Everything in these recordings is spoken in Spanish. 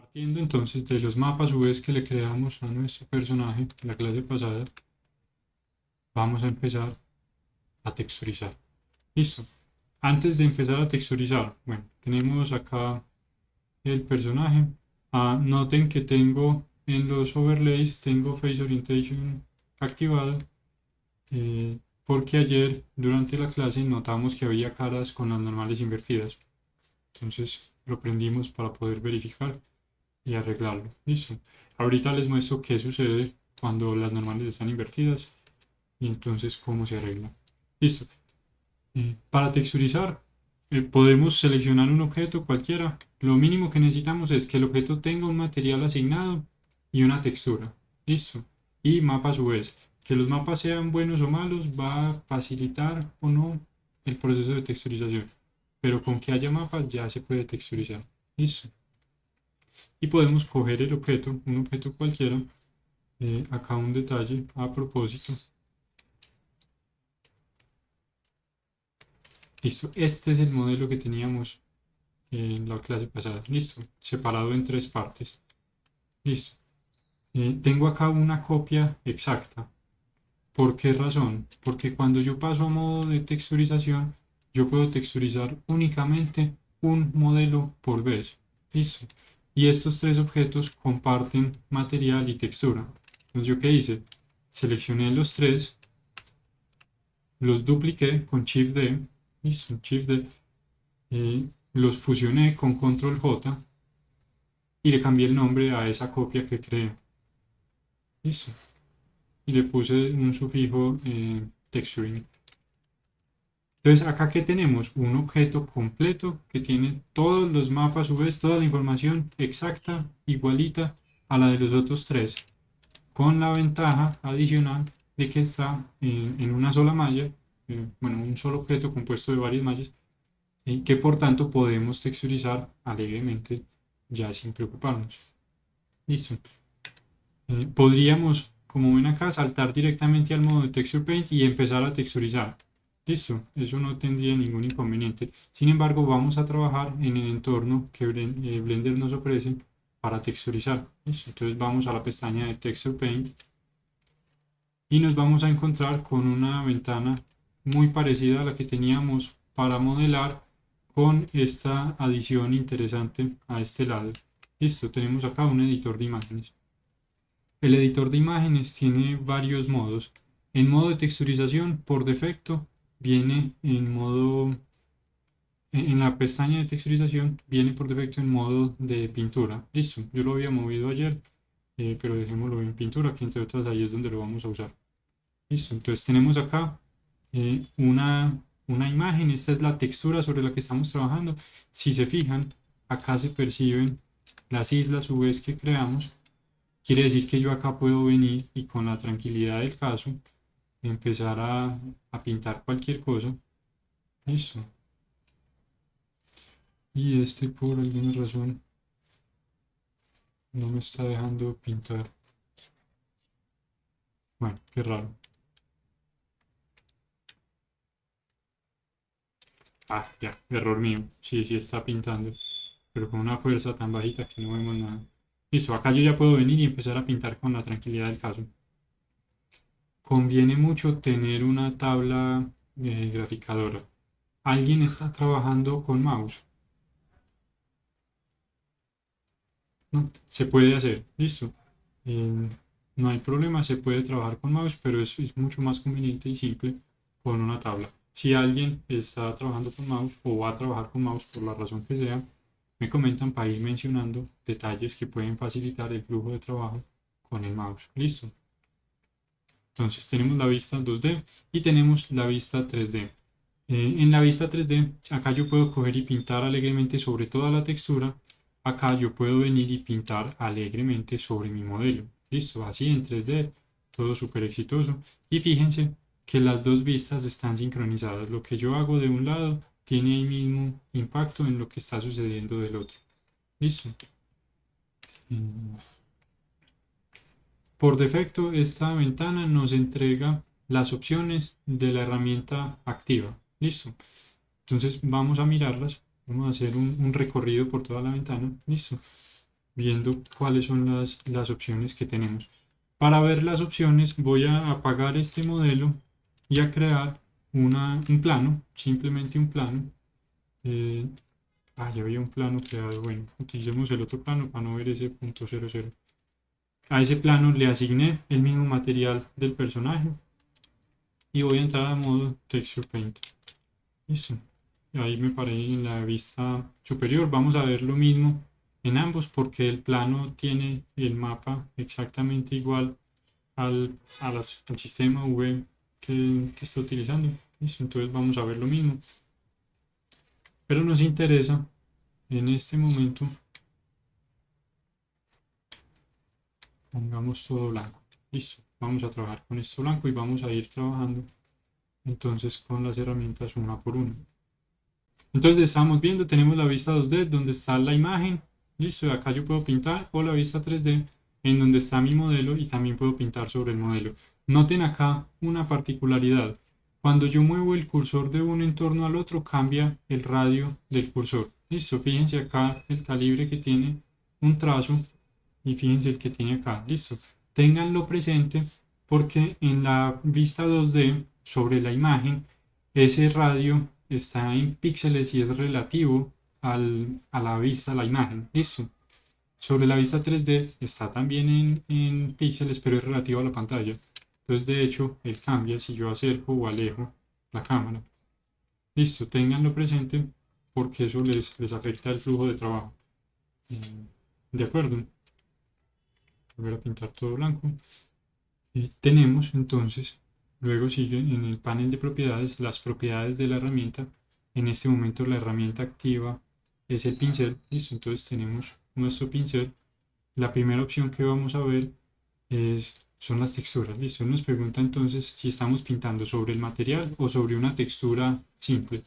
Partiendo entonces de los mapas UVs que le creamos a nuestro personaje en la clase pasada, vamos a empezar a texturizar. Listo. Antes de empezar a texturizar, bueno, tenemos acá el personaje. Noten que tengo en los overlays, tengo Face Orientation activado, porque ayer durante la clase notamos que había caras con las normales invertidas. Entonces lo prendimos para poder verificar y arreglarlo. Listo. Ahorita les muestro qué sucede cuando las normales están invertidas y entonces cómo se arregla. Listo. Para texturizar, podemos seleccionar un objeto cualquiera. Lo mínimo que necesitamos es que el objeto tenga un material asignado y una textura. Listo. Y mapas UV. Que los mapas sean buenos o malos va a facilitar o no el proceso de texturización. Pero con que haya mapas ya se puede texturizar. Listo. Y podemos coger el objeto, un objeto cualquiera. Acá un detalle a propósito. Listo, este es el modelo que teníamos en la clase pasada. Listo, separado en tres partes. Listo. Tengo acá una copia exacta. ¿Por qué razón? Porque cuando yo paso a modo de texturización, yo puedo texturizar únicamente un modelo por vez. Listo. Y estos tres objetos comparten material y textura. Entonces, ¿yo qué hice? Seleccioné los tres, los dupliqué con Shift D, listo, Shift D, los fusioné con Control J y le cambié el nombre a esa copia que creé. Listo. Y le puse un sufijo texturing. Entonces, acá que tenemos un objeto completo que tiene todos los mapas UV, toda la información exacta, igualita a la de los otros tres, con la ventaja adicional de que está en una sola malla, bueno, un solo objeto compuesto de varias mallas, y que por tanto podemos texturizar alegremente ya sin preocuparnos. Listo. Podríamos, como ven acá, saltar directamente al modo de Texture Paint y empezar a texturizar. Listo, eso no tendría ningún inconveniente. Sin embargo, vamos a trabajar en el entorno que Blender nos ofrece para texturizar. Listo, entonces vamos a la pestaña de Texture Paint y nos vamos a encontrar con una ventana muy parecida a la que teníamos para modelar con esta adición interesante a este lado. Listo, tenemos acá un editor de imágenes. El editor de imágenes tiene varios modos. En modo de texturización, por defecto, viene en la pestaña de texturización, viene por defecto en modo de pintura. Listo, yo lo había movido ayer, pero dejémoslo en pintura, que entre otras ahí es donde lo vamos a usar. Listo, entonces tenemos acá una imagen, esta es la textura sobre la que estamos trabajando. Si se fijan, acá se perciben las islas UVs que creamos. Quiere decir que yo acá puedo venir y con la tranquilidad del caso empezar a pintar cualquier cosa. Listo. Y este por alguna razón no me está dejando pintar. Bueno, qué raro. Ya, error mío. Sí, sí está pintando, pero con una fuerza tan bajita que no vemos nada. Listo, acá yo ya puedo venir y empezar a pintar con la tranquilidad del caso. Conviene mucho tener una tabla graficadora. ¿Alguien está trabajando con mouse? ¿No? Se puede hacer, listo. Eh, no hay problema, se puede trabajar con mouse, pero es mucho más conveniente y simple con una tabla. Si alguien está trabajando con mouse o va a trabajar con mouse por la razón que sea, me comentan para ir mencionando detalles que pueden facilitar el flujo de trabajo con el mouse. Listo. Entonces tenemos la vista 2D y tenemos la vista 3D. En la vista 3D, acá yo puedo coger y pintar alegremente sobre toda la textura. Acá yo puedo venir y pintar alegremente sobre mi modelo. Listo, así en 3D, todo súper exitoso. Y fíjense que las dos vistas están sincronizadas. Lo que yo hago de un lado tiene ahí mismo impacto en lo que está sucediendo del otro. Listo. Mm, Por defecto, esta ventana nos entrega las opciones de la herramienta activa. Listo. Entonces vamos a mirarlas. Vamos a hacer un recorrido por toda la ventana. Listo. viendo cuáles son las opciones que tenemos. Para ver las opciones voy a apagar este modelo y a crear un plano, simplemente un plano. Eh, ya había un plano creado. Bueno, utilicemos el otro plano para no ver ese punto 00. A ese plano le asigné el mismo material del personaje y voy a entrar a modo Texture Paint. Listo. Ahí me paré en la vista superior. Vamos a ver lo mismo en ambos porque el plano tiene el mapa exactamente igual al sistema web que está utilizando. Listo. Entonces vamos a ver lo mismo. Pero nos interesa en este momento, pongamos todo blanco. Listo. Vamos a trabajar con esto blanco y vamos a ir trabajando entonces con las herramientas una por una. Entonces estamos viendo, tenemos la vista 2D donde está la imagen, listo, acá yo puedo pintar, o la vista 3D en donde está mi modelo y también puedo pintar sobre el modelo. Noten acá una particularidad. Cuando yo muevo el cursor de un entorno al otro, cambia el radio del cursor. Listo, fíjense acá el calibre que tiene un trazo y fíjense el que tiene acá. Listo, ténganlo presente porque en la vista 2D sobre la imagen, ese radio está en píxeles y es relativo a la vista, a la imagen. Listo. Sobre la vista 3D está también en píxeles, pero es relativo a la pantalla. Entonces, de hecho, él cambia si yo acerco o alejo la cámara. Listo, ténganlo presente porque eso les afecta el flujo de trabajo. De acuerdo. Volver a pintar todo blanco. Tenemos entonces, luego sigue en el panel de propiedades, las propiedades de la herramienta. En este momento la herramienta activa es el pincel. Listo, entonces tenemos nuestro pincel. La primera opción que vamos a ver son las texturas. Listo, nos pregunta entonces si estamos pintando sobre el material o sobre una textura simple.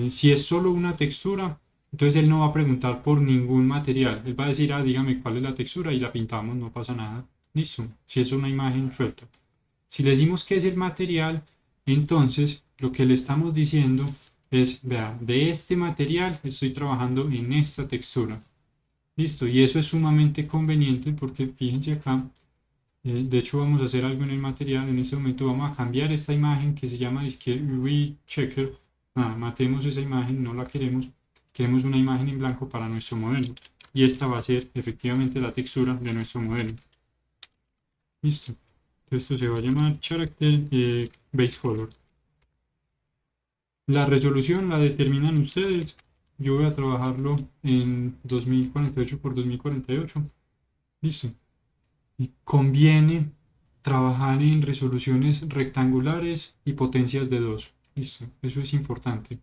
Si es solo una textura, entonces él no va a preguntar por ningún material. Él va a decir, dígame cuál es la textura y la pintamos, no pasa nada. Listo, si es una imagen suelta. Si le decimos que es el material, entonces lo que le estamos diciendo es, vea, de este material estoy trabajando en esta textura. Listo, y eso es sumamente conveniente porque fíjense acá, de hecho vamos a hacer algo en el material, en este momento vamos a cambiar esta imagen que se llama UV Checker. Nada, matemos esa imagen, no la queremos, queremos una imagen en blanco para nuestro modelo. Y esta va a ser efectivamente la textura de nuestro modelo. Listo. Esto se va a llamar Character Base Color. La resolución la determinan ustedes. Yo voy a trabajarlo en 2048 por 2048. Listo. Y conviene trabajar en resoluciones rectangulares y potencias de 2. Listo. Eso es importante.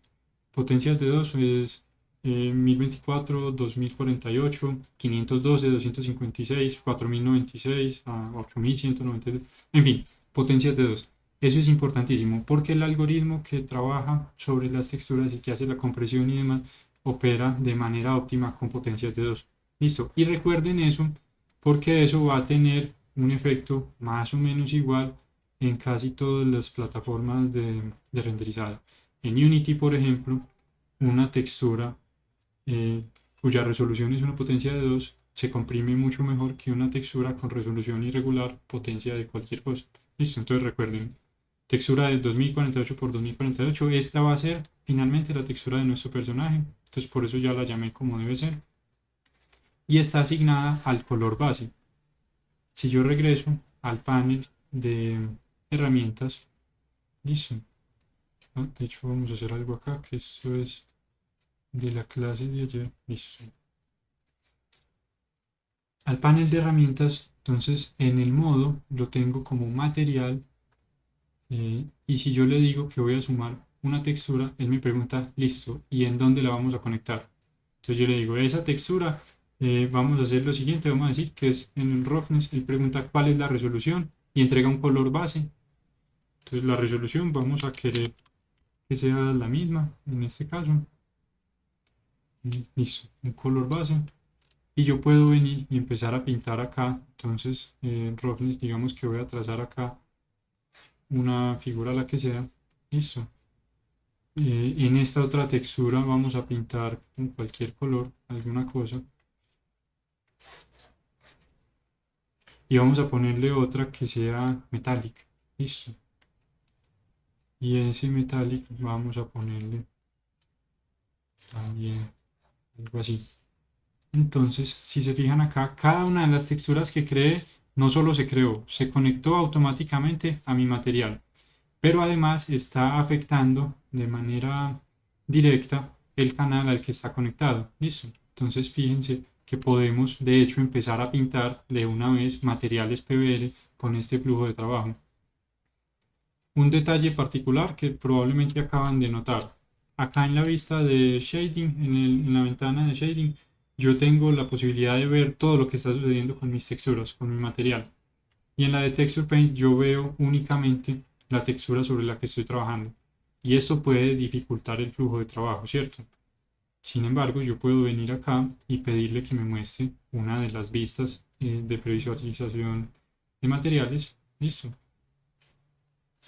Potencias de 2 es 1024, 2048, 512, 256, 4096, 8192, en fin, potencias de 2. Eso es importantísimo porque el algoritmo que trabaja sobre las texturas y que hace la compresión y demás opera de manera óptima con potencias de 2. Listo. Y recuerden eso porque eso va a tener un efecto más o menos igual en casi todas las plataformas de renderizado. En Unity, por ejemplo, una textura cuya resolución es una potencia de 2 se comprime mucho mejor que una textura con resolución irregular, potencia de cualquier cosa. Listo, entonces recuerden, textura de 2048 por 2048, esta va a ser finalmente la textura de nuestro personaje, entonces por eso ya la llamé como debe ser. Y está asignada al color base. Si yo regreso al panel de herramientas, listo. De hecho, vamos a hacer algo acá, que esto es de la clase de ayer. Listo. Al panel de herramientas, entonces en el modo lo tengo como material y si yo le digo que voy a sumar una textura, él me pregunta, listo, ¿y en dónde la vamos a conectar? Entonces yo le digo, esa textura, vamos a hacer lo siguiente, vamos a decir que es en el roughness, él pregunta cuál es la resolución y entrega un color base. Entonces la resolución vamos a querer que sea la misma en este caso. Listo, un color base. Y yo puedo venir y empezar a pintar acá. Entonces, roughness, digamos que voy a trazar acá una figura la que sea. Listo. En esta otra textura vamos a pintar con cualquier color, alguna cosa. y vamos a ponerle otra que sea metallic. Listo. Y ese metallic vamos a ponerle también algo así. Entonces, si se fijan acá, cada una de las texturas que creé no solo se creó, se conectó automáticamente a mi material, pero además está afectando de manera directa el canal al que está conectado. ¿Listo? Entonces, fíjense que podemos de hecho empezar a pintar de una vez materiales PBL con este flujo de trabajo. Un detalle particular que probablemente acaban de notar. Acá en la vista de shading, en la ventana de shading, yo tengo la posibilidad de ver todo lo que está sucediendo con mis texturas, con mi material. Y en la de Texture Paint yo veo únicamente la textura sobre la que estoy trabajando. Y esto puede dificultar el flujo de trabajo, ¿cierto? Sin embargo, yo puedo venir acá y pedirle que me muestre una de las vistas de previsualización de materiales. Listo,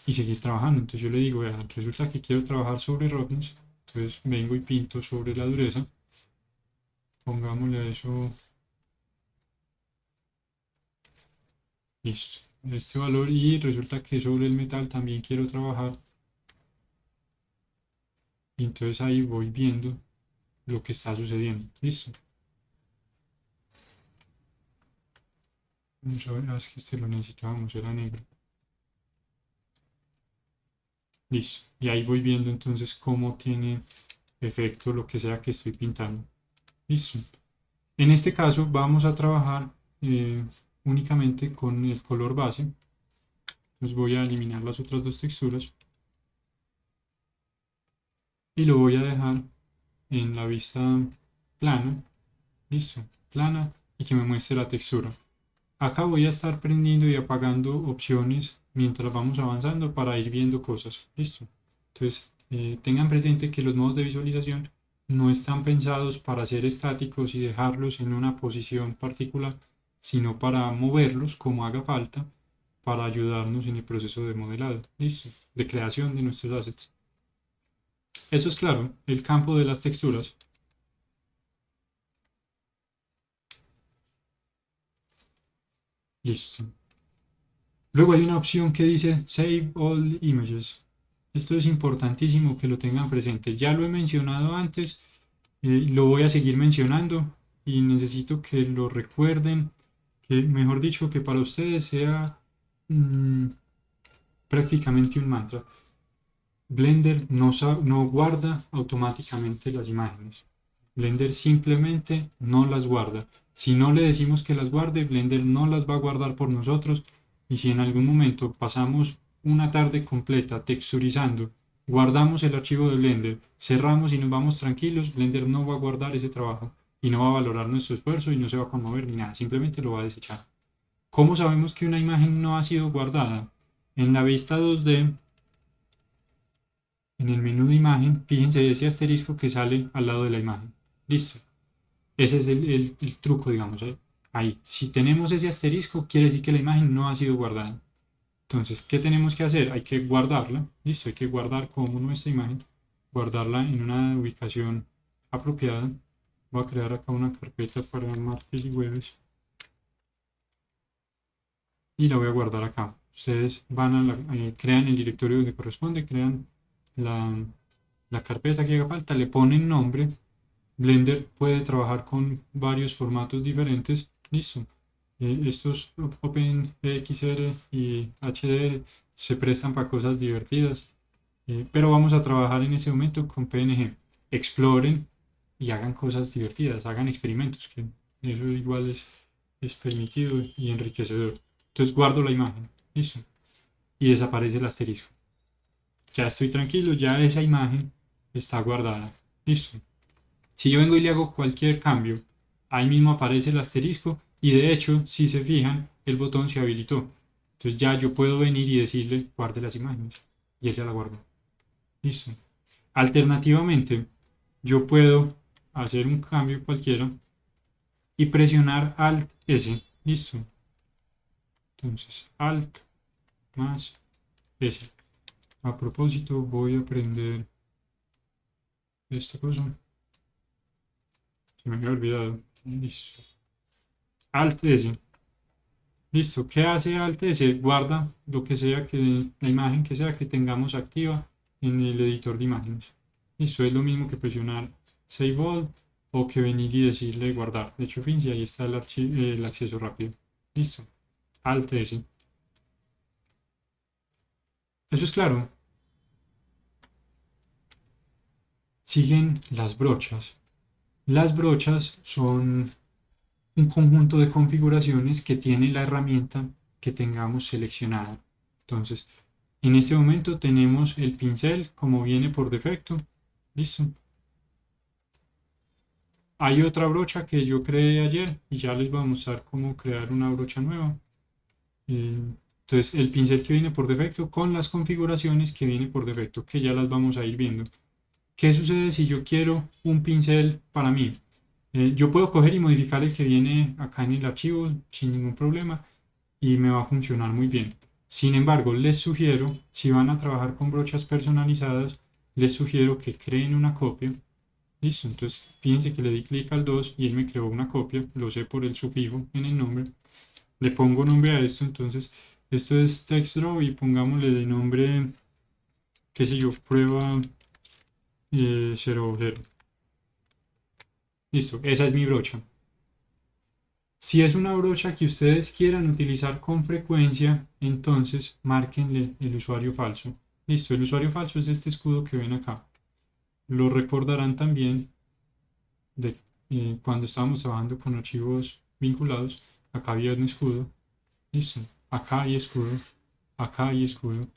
y seguir trabajando. Entonces yo le digo, vea, resulta que quiero trabajar sobre roughness, entonces vengo y pinto sobre la dureza, pongámosle a eso, listo, este valor, y resulta que sobre el metal también quiero trabajar, y entonces ahí voy viendo lo que está sucediendo, listo. Vamos a ver, es que este lo necesitábamos, era negro. Listo, y ahí voy viendo entonces cómo tiene efecto lo que sea que estoy pintando. Listo. En este caso vamos a trabajar únicamente con el color base. Entonces voy a eliminar las otras dos texturas y lo voy a dejar en la vista plana. Listo, plana, y que me muestre la textura. Acá voy a estar prendiendo y apagando opciones mientras vamos avanzando para ir viendo cosas. Listo. Entonces, tengan presente que los modos de visualización no están pensados para ser estáticos y dejarlos en una posición particular, sino para moverlos como haga falta para ayudarnos en el proceso de modelado. Listo. De creación de nuestros assets. Eso es claro, el campo de las texturas. Listo. Luego hay una opción que dice Save All Images. Esto es importantísimo que lo tengan presente. Ya lo he mencionado antes, lo voy a seguir mencionando y necesito que lo recuerden, que mejor dicho, que para ustedes sea mm, prácticamente un mantra. Blender no guarda automáticamente las imágenes. Blender simplemente no las guarda. Si no le decimos que las guarde, Blender no las va a guardar por nosotros. Y si en algún momento pasamos una tarde completa texturizando, guardamos el archivo de Blender, cerramos y nos vamos tranquilos, Blender no va a guardar ese trabajo y no va a valorar nuestro esfuerzo y no se va a conmover ni nada, simplemente lo va a desechar. ¿Cómo sabemos que una imagen no ha sido guardada? En la vista 2D, en el menú de imagen, fíjense ese asterisco que sale al lado de la imagen. Listo. Ese es el truco, digamos. Ahí. Si tenemos ese asterisco, quiere decir que la imagen no ha sido guardada. Entonces, ¿qué tenemos que hacer? Hay que guardarla. Listo. Hay que guardar como nuestra imagen. Guardarla en una ubicación apropiada. Voy a crear acá una carpeta para martes y jueves. Y la voy a guardar acá. Ustedes van a crean el directorio donde corresponde, crean la, la carpeta que haga falta, le ponen nombre. Blender puede trabajar con varios formatos diferentes. Listo. Estos OpenXR y HDR se prestan para cosas divertidas. Pero vamos a trabajar en ese momento con PNG. Exploren y hagan cosas divertidas, hagan experimentos, que eso igual es permitido y enriquecedor. Entonces guardo la imagen. Listo. Y desaparece el asterisco. Ya estoy tranquilo, ya esa imagen está guardada. Listo. Si yo vengo y le hago cualquier cambio, ahí mismo aparece el asterisco y de hecho, si se fijan, el botón se habilitó. Entonces ya yo puedo venir y decirle guarde las imágenes y él ya la guardó. Listo. Alternativamente, yo puedo hacer un cambio cualquiera y presionar Alt S. Listo. Entonces, Alt más S. A propósito, voy a aprender esta cosa. Se me había olvidado. Listo. Alt S. Listo. ¿Qué hace Alt S? Guarda lo que sea que, la imagen que sea que tengamos activa en el editor de imágenes. Listo. Es lo mismo que presionar Save All o que venir y decirle guardar. De hecho, fin, y ahí está el acceso rápido. Listo. Alt S. Eso es claro. Siguen las brochas. Las brochas son un conjunto de configuraciones que tiene la herramienta que tengamos seleccionada. Entonces, en este momento tenemos el pincel como viene por defecto. Listo. Hay otra brocha que yo creé ayer y ya les voy a mostrar cómo crear una brocha nueva. Eh, Entonces, el pincel que viene por defecto con las configuraciones que viene por defecto, que ya las vamos a ir viendo. ¿Qué sucede si yo quiero un pincel para mí? Yo puedo coger y modificar el que viene acá en el archivo sin ningún problema y me va a funcionar muy bien. Sin embargo, les sugiero, si van a trabajar con brochas personalizadas, les sugiero que creen una copia. Listo, entonces fíjense que le di clic al 2 y él me creó una copia, lo sé por el sufijo en el nombre. Le pongo nombre a esto, entonces esto es TextDraw y pongámosle de nombre, qué sé yo, prueba 00. Listo, esa es mi brocha. Si es una brocha que ustedes quieran utilizar con frecuencia, entonces márquenle el usuario falso. Listo, el usuario falso es este escudo que ven acá. Lo recordarán también de cuando estábamos trabajando con archivos vinculados. Acá había un escudo. Listo, acá hay escudo, acá hay escudo.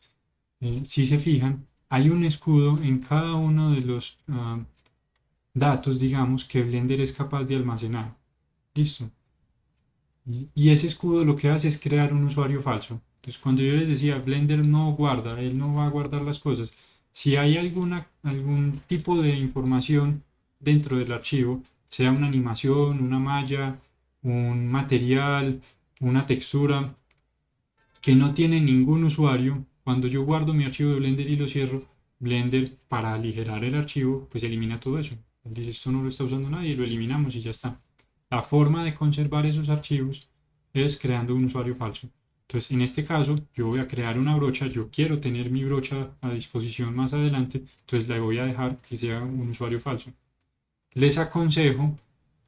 Si se fijan, hay un escudo en cada uno de los datos, digamos, que Blender es capaz de almacenar. Listo. Y ese escudo lo que hace es crear un usuario falso. Entonces, cuando yo les decía, Blender no guarda, él no va a guardar las cosas. Si hay algún tipo de información dentro del archivo, sea una animación, una malla, un material, una textura, que no tiene ningún usuario, cuando yo guardo mi archivo de Blender y lo cierro, Blender, para aligerar el archivo, pues elimina todo eso. Él dice, esto no lo está usando nadie, lo eliminamos y ya está. La forma de conservar esos archivos es creando un usuario falso. Entonces, en este caso, yo voy a crear una brocha, yo quiero tener mi brocha a disposición más adelante, entonces la voy a dejar que sea un usuario falso. Les aconsejo,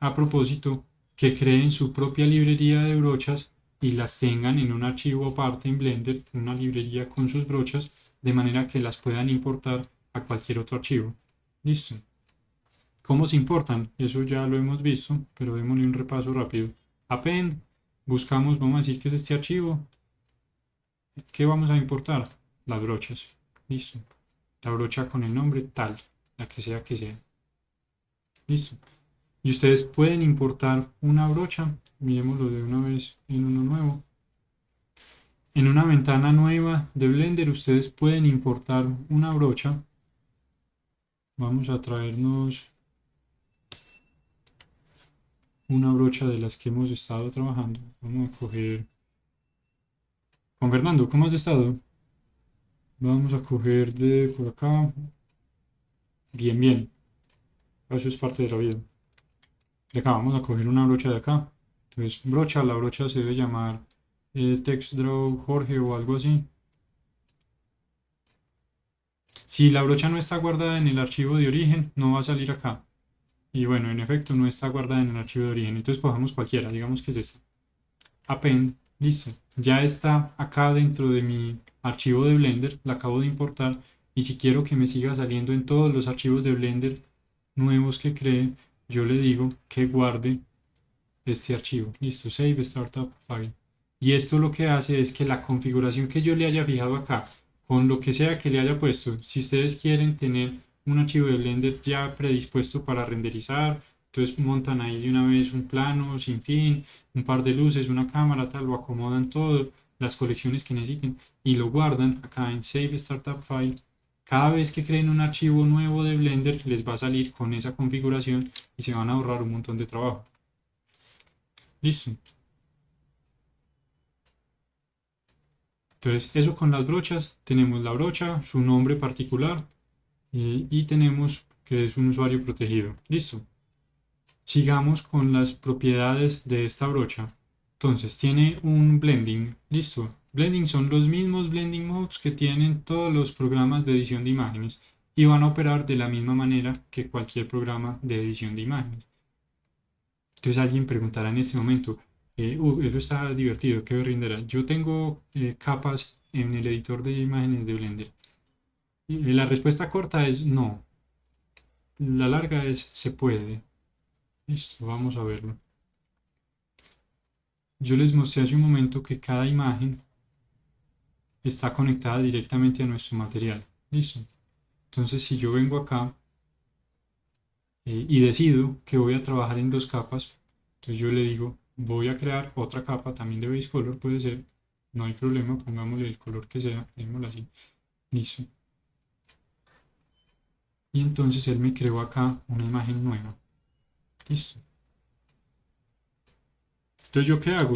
a propósito, que creen su propia librería de brochas y las tengan en un archivo aparte en Blender, una librería con sus brochas, de manera que las puedan importar a cualquier otro archivo. Listo. ¿Cómo se importan? Eso ya lo hemos visto, pero démosle un repaso rápido. Append, buscamos, vamos a decir que es este archivo. ¿Qué vamos a importar? Las brochas. Listo. La brocha con el nombre tal, la que sea que sea. Listo. Y ustedes pueden importar una brocha. Miremoslo de una vez en uno nuevo. En una ventana nueva de Blender ustedes pueden importar una brocha. Vamos a traernos una brocha de las que hemos estado trabajando. Vamos a coger... Juan Fernando, ¿cómo has estado? Vamos a coger de por acá. Bien, bien. Eso es parte de la vida. De acá vamos a coger una brocha de acá. Entonces, brocha, la brocha se debe llamar TextDraw Jorge o algo así. Si la brocha no está guardada en el archivo de origen, no va a salir acá. Y bueno, en efecto, no está guardada en el archivo de origen. Entonces cojamos cualquiera, digamos que es esta. Append, listo. Ya está acá dentro de mi archivo de Blender, la acabo de importar. Y si quiero que me siga saliendo en todos los archivos de Blender nuevos que cree, yo le digo que guarde este archivo. Listo, Save Startup File. Y esto lo que hace es que la configuración que yo le haya fijado acá, con lo que sea que le haya puesto, si ustedes quieren tener un archivo de Blender ya predispuesto para renderizar, entonces montan ahí de una vez un plano sin fin, un par de luces, una cámara, tal, lo acomodan todo, las colecciones que necesiten y lo guardan acá en Save Startup File. Cada vez que creen un archivo nuevo de Blender les va a salir con esa configuración y se van a ahorrar un montón de trabajo. Listo. Entonces, eso con las brochas. Tenemos la brocha, su nombre particular y tenemos que es un usuario protegido. Listo. Sigamos con las propiedades de esta brocha. Entonces tiene un blending, listo. Blending son los mismos blending modes que tienen todos los programas de edición de imágenes y van a operar de la misma manera que cualquier programa de edición de imágenes. Entonces alguien preguntará en este momento, eso está divertido, ¿qué rinderá? Yo tengo capas en el editor de imágenes de Blender. Y la respuesta corta es no. La larga es se puede. Listo, vamos a verlo. Yo les mostré hace un momento que cada imagen está conectada directamente a nuestro material. Listo. Entonces, si yo vengo acá y decido que voy a trabajar en dos capas, entonces yo le digo, voy a crear otra capa también de base color, puede ser, no hay problema, pongámosle el color que sea, démoslo así. Listo. Y entonces él me creó acá una imagen nueva. Listo. Entonces, ¿yo qué hago?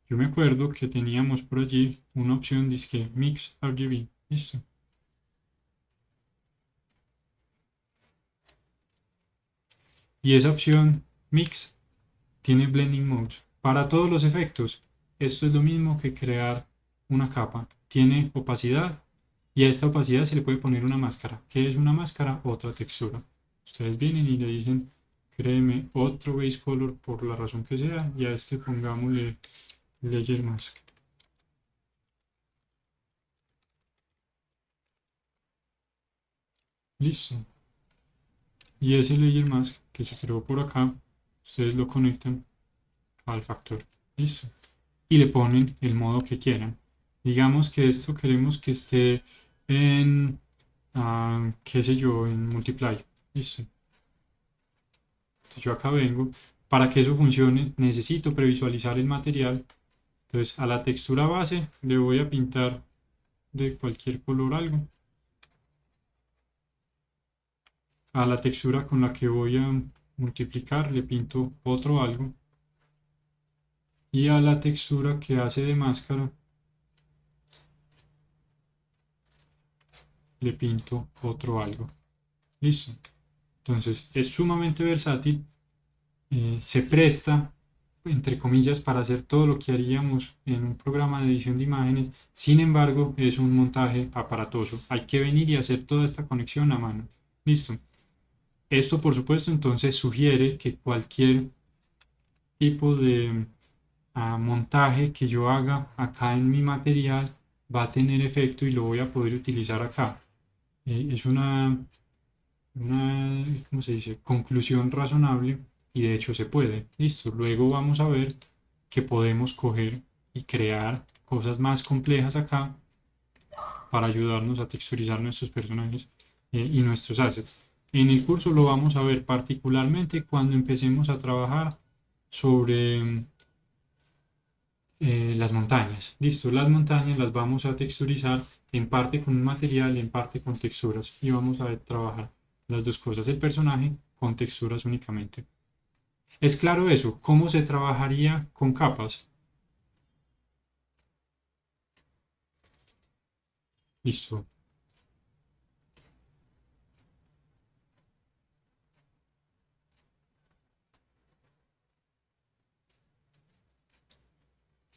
Yo me acuerdo que teníamos por allí una opción disque Mix RGB. Listo. Y esa opción Mix tiene Blending Mode. Para todos los efectos, esto es lo mismo que crear una capa. Tiene opacidad y a esta opacidad se le puede poner una máscara. ¿Qué es una máscara? Otra textura. Ustedes vienen y le dicen, créeme otro base color por la razón que sea y a este pongámosle Layer Mask. Listo. Y ese Layer Mask que se creó por acá, ustedes lo conectan al factor. Listo. Y le ponen el modo que quieran. Digamos que esto queremos que esté en, qué sé yo, en multiply. Listo. Entonces yo acá vengo. Para que eso funcione, necesito previsualizar el material. Entonces a la textura base le voy a pintar de cualquier color algo. A la textura con la que voy a multiplicar le pinto otro algo. Y a la textura que hace de máscara le pinto otro algo. Listo. Entonces es sumamente versátil, se presta, entre comillas, para hacer todo lo que haríamos en un programa de edición de imágenes. Sin embargo, es un montaje aparatoso. Hay que venir y hacer toda esta conexión a mano. Listo. Esto, por supuesto, entonces sugiere que cualquier tipo de montaje que yo haga acá en mi material va a tener efecto y lo voy a poder utilizar acá. Es una, ¿cómo se dice? Conclusión razonable y de hecho se puede. Listo. Luego vamos a ver que podemos coger y crear cosas más complejas acá para ayudarnos a texturizar nuestros personajes y nuestros assets. En el curso lo vamos a ver particularmente cuando empecemos a trabajar sobre las montañas. Listo, las montañas las vamos a texturizar en parte con un material, en parte con texturas. Y vamos a trabajar las dos cosas, el personaje con texturas únicamente. ¿Es claro eso? ¿Cómo se trabajaría con capas? Listo.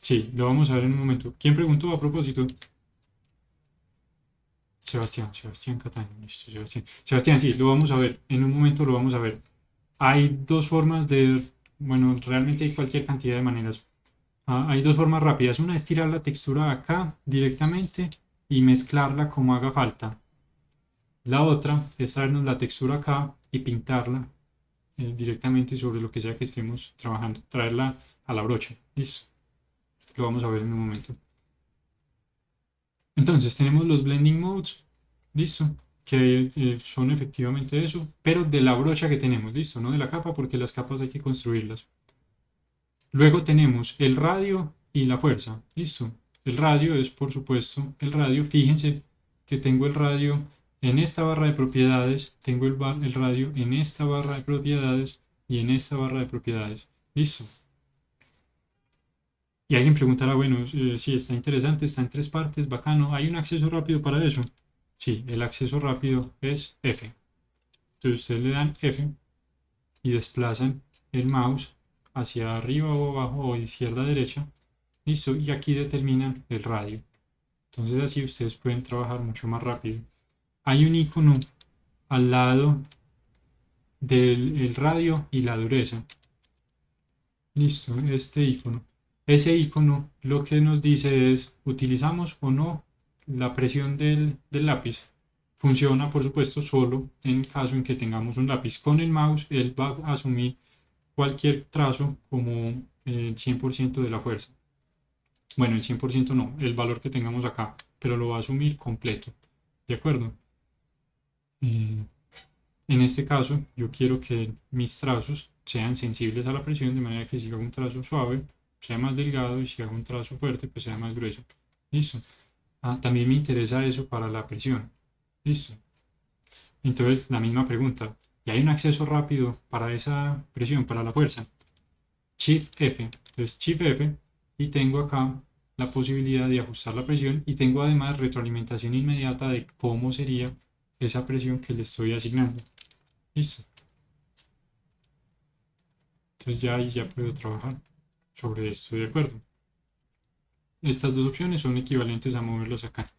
Sí, lo vamos a ver en un momento. ¿Quién preguntó a propósito? Sebastián Cataño, listo, Sebastián. Sebastián, sí, lo vamos a ver. En un momento lo vamos a ver. Hay dos formas de, bueno, realmente hay cualquier cantidad de maneras. Hay dos formas rápidas. Una es tirar la textura acá directamente y mezclarla como haga falta. La otra es traernos la textura acá y pintarla directamente sobre lo que sea que estemos trabajando. Traerla a la brocha. Listo. Lo vamos a ver en un momento. Entonces tenemos los blending modes. Listo. Que son efectivamente eso. Pero de la brocha que tenemos. Listo. No de la capa porque las capas hay que construirlas. Luego tenemos el radio y la fuerza. Listo. El radio es, por supuesto, el radio. Fíjense que tengo el radio en esta barra de propiedades, tengo el radio en esta barra de propiedades y en esta barra de propiedades. Listo. Y alguien preguntará, bueno, sí, está interesante, está en tres partes, bacano. ¿Hay un acceso rápido para eso? Sí, el acceso rápido es F. Entonces ustedes le dan F y desplazan el mouse hacia arriba o abajo o izquierda a derecha. Listo, y aquí determinan el radio. Entonces así ustedes pueden trabajar mucho más rápido. Hay un icono al lado del radio y la dureza. Listo, este icono. Ese icono lo que nos dice es, ¿utilizamos o no la presión del lápiz? Funciona, por supuesto, solo en caso en que tengamos un lápiz. Con el mouse, él va a asumir cualquier trazo como el 100% de la fuerza. Bueno, el 100% no, el valor que tengamos acá, pero lo va a asumir completo. ¿De acuerdo? En este caso, yo quiero que mis trazos sean sensibles a la presión, de manera que si hago un trazo suave, sea más delgado, y si hago un trazo fuerte, pues sea más grueso. Listo. También me interesa eso para la presión. Listo. Entonces, la misma pregunta. ¿Y hay un acceso rápido para esa presión, para la fuerza? Shift F. Entonces, Shift F. Y tengo acá la posibilidad de ajustar la presión y tengo además retroalimentación inmediata de cómo sería esa presión que le estoy asignando. Listo. Entonces ya ahí ya puedo trabajar sobre esto, ¿de acuerdo? Estas dos opciones son equivalentes a moverlos acá.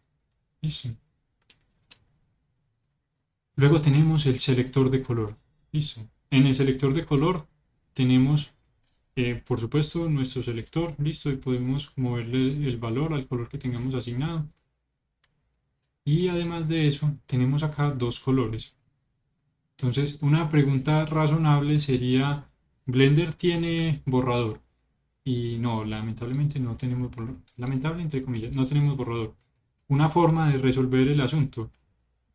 Listo. Luego tenemos el selector de color. Listo. En el selector de color tenemos, por supuesto, nuestro selector. Listo. Y podemos moverle el valor al color que tengamos asignado. Y además de eso, tenemos acá dos colores. Entonces, una pregunta razonable sería, ¿Blender tiene borrador? Y no, lamentablemente no tenemos borrador. Lamentable entre comillas, no tenemos borrador. Una forma de resolver el asunto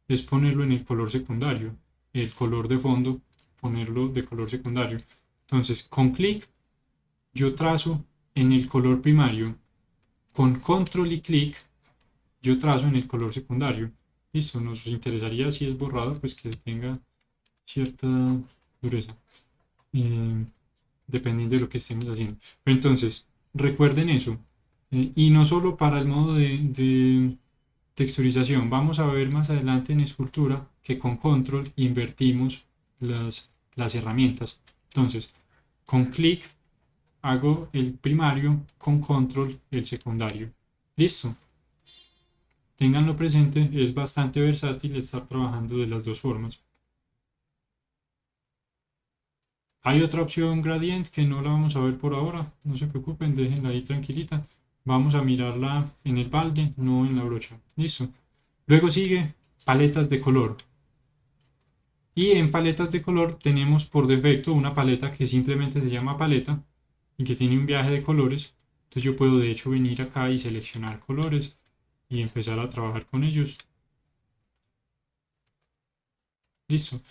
es ponerlo en el color secundario. El color de fondo, ponerlo de color secundario. Entonces, con clic, yo trazo en el color primario. Con control y clic, yo trazo en el color secundario. Listo, nos interesaría si es borrador, pues que tenga cierta dureza. Dependiendo de lo que estemos haciendo. Pero entonces, recuerden eso. Y no solo para el modo de texturización, vamos a ver más adelante en escultura que con control invertimos las herramientas. Entonces, con clic hago el primario, con control el secundario. Listo. Ténganlo presente, es bastante versátil estar trabajando de las dos formas. Hay otra opción gradient que no la vamos a ver por ahora, no se preocupen, déjenla ahí tranquilita. Vamos a mirarla en el balde, no en la brocha. Listo. Luego sigue paletas de color. Y en paletas de color tenemos por defecto una paleta que simplemente se llama paleta y que tiene un viaje de colores. Entonces yo puedo de hecho venir acá y seleccionar colores y empezar a trabajar con ellos. Listo.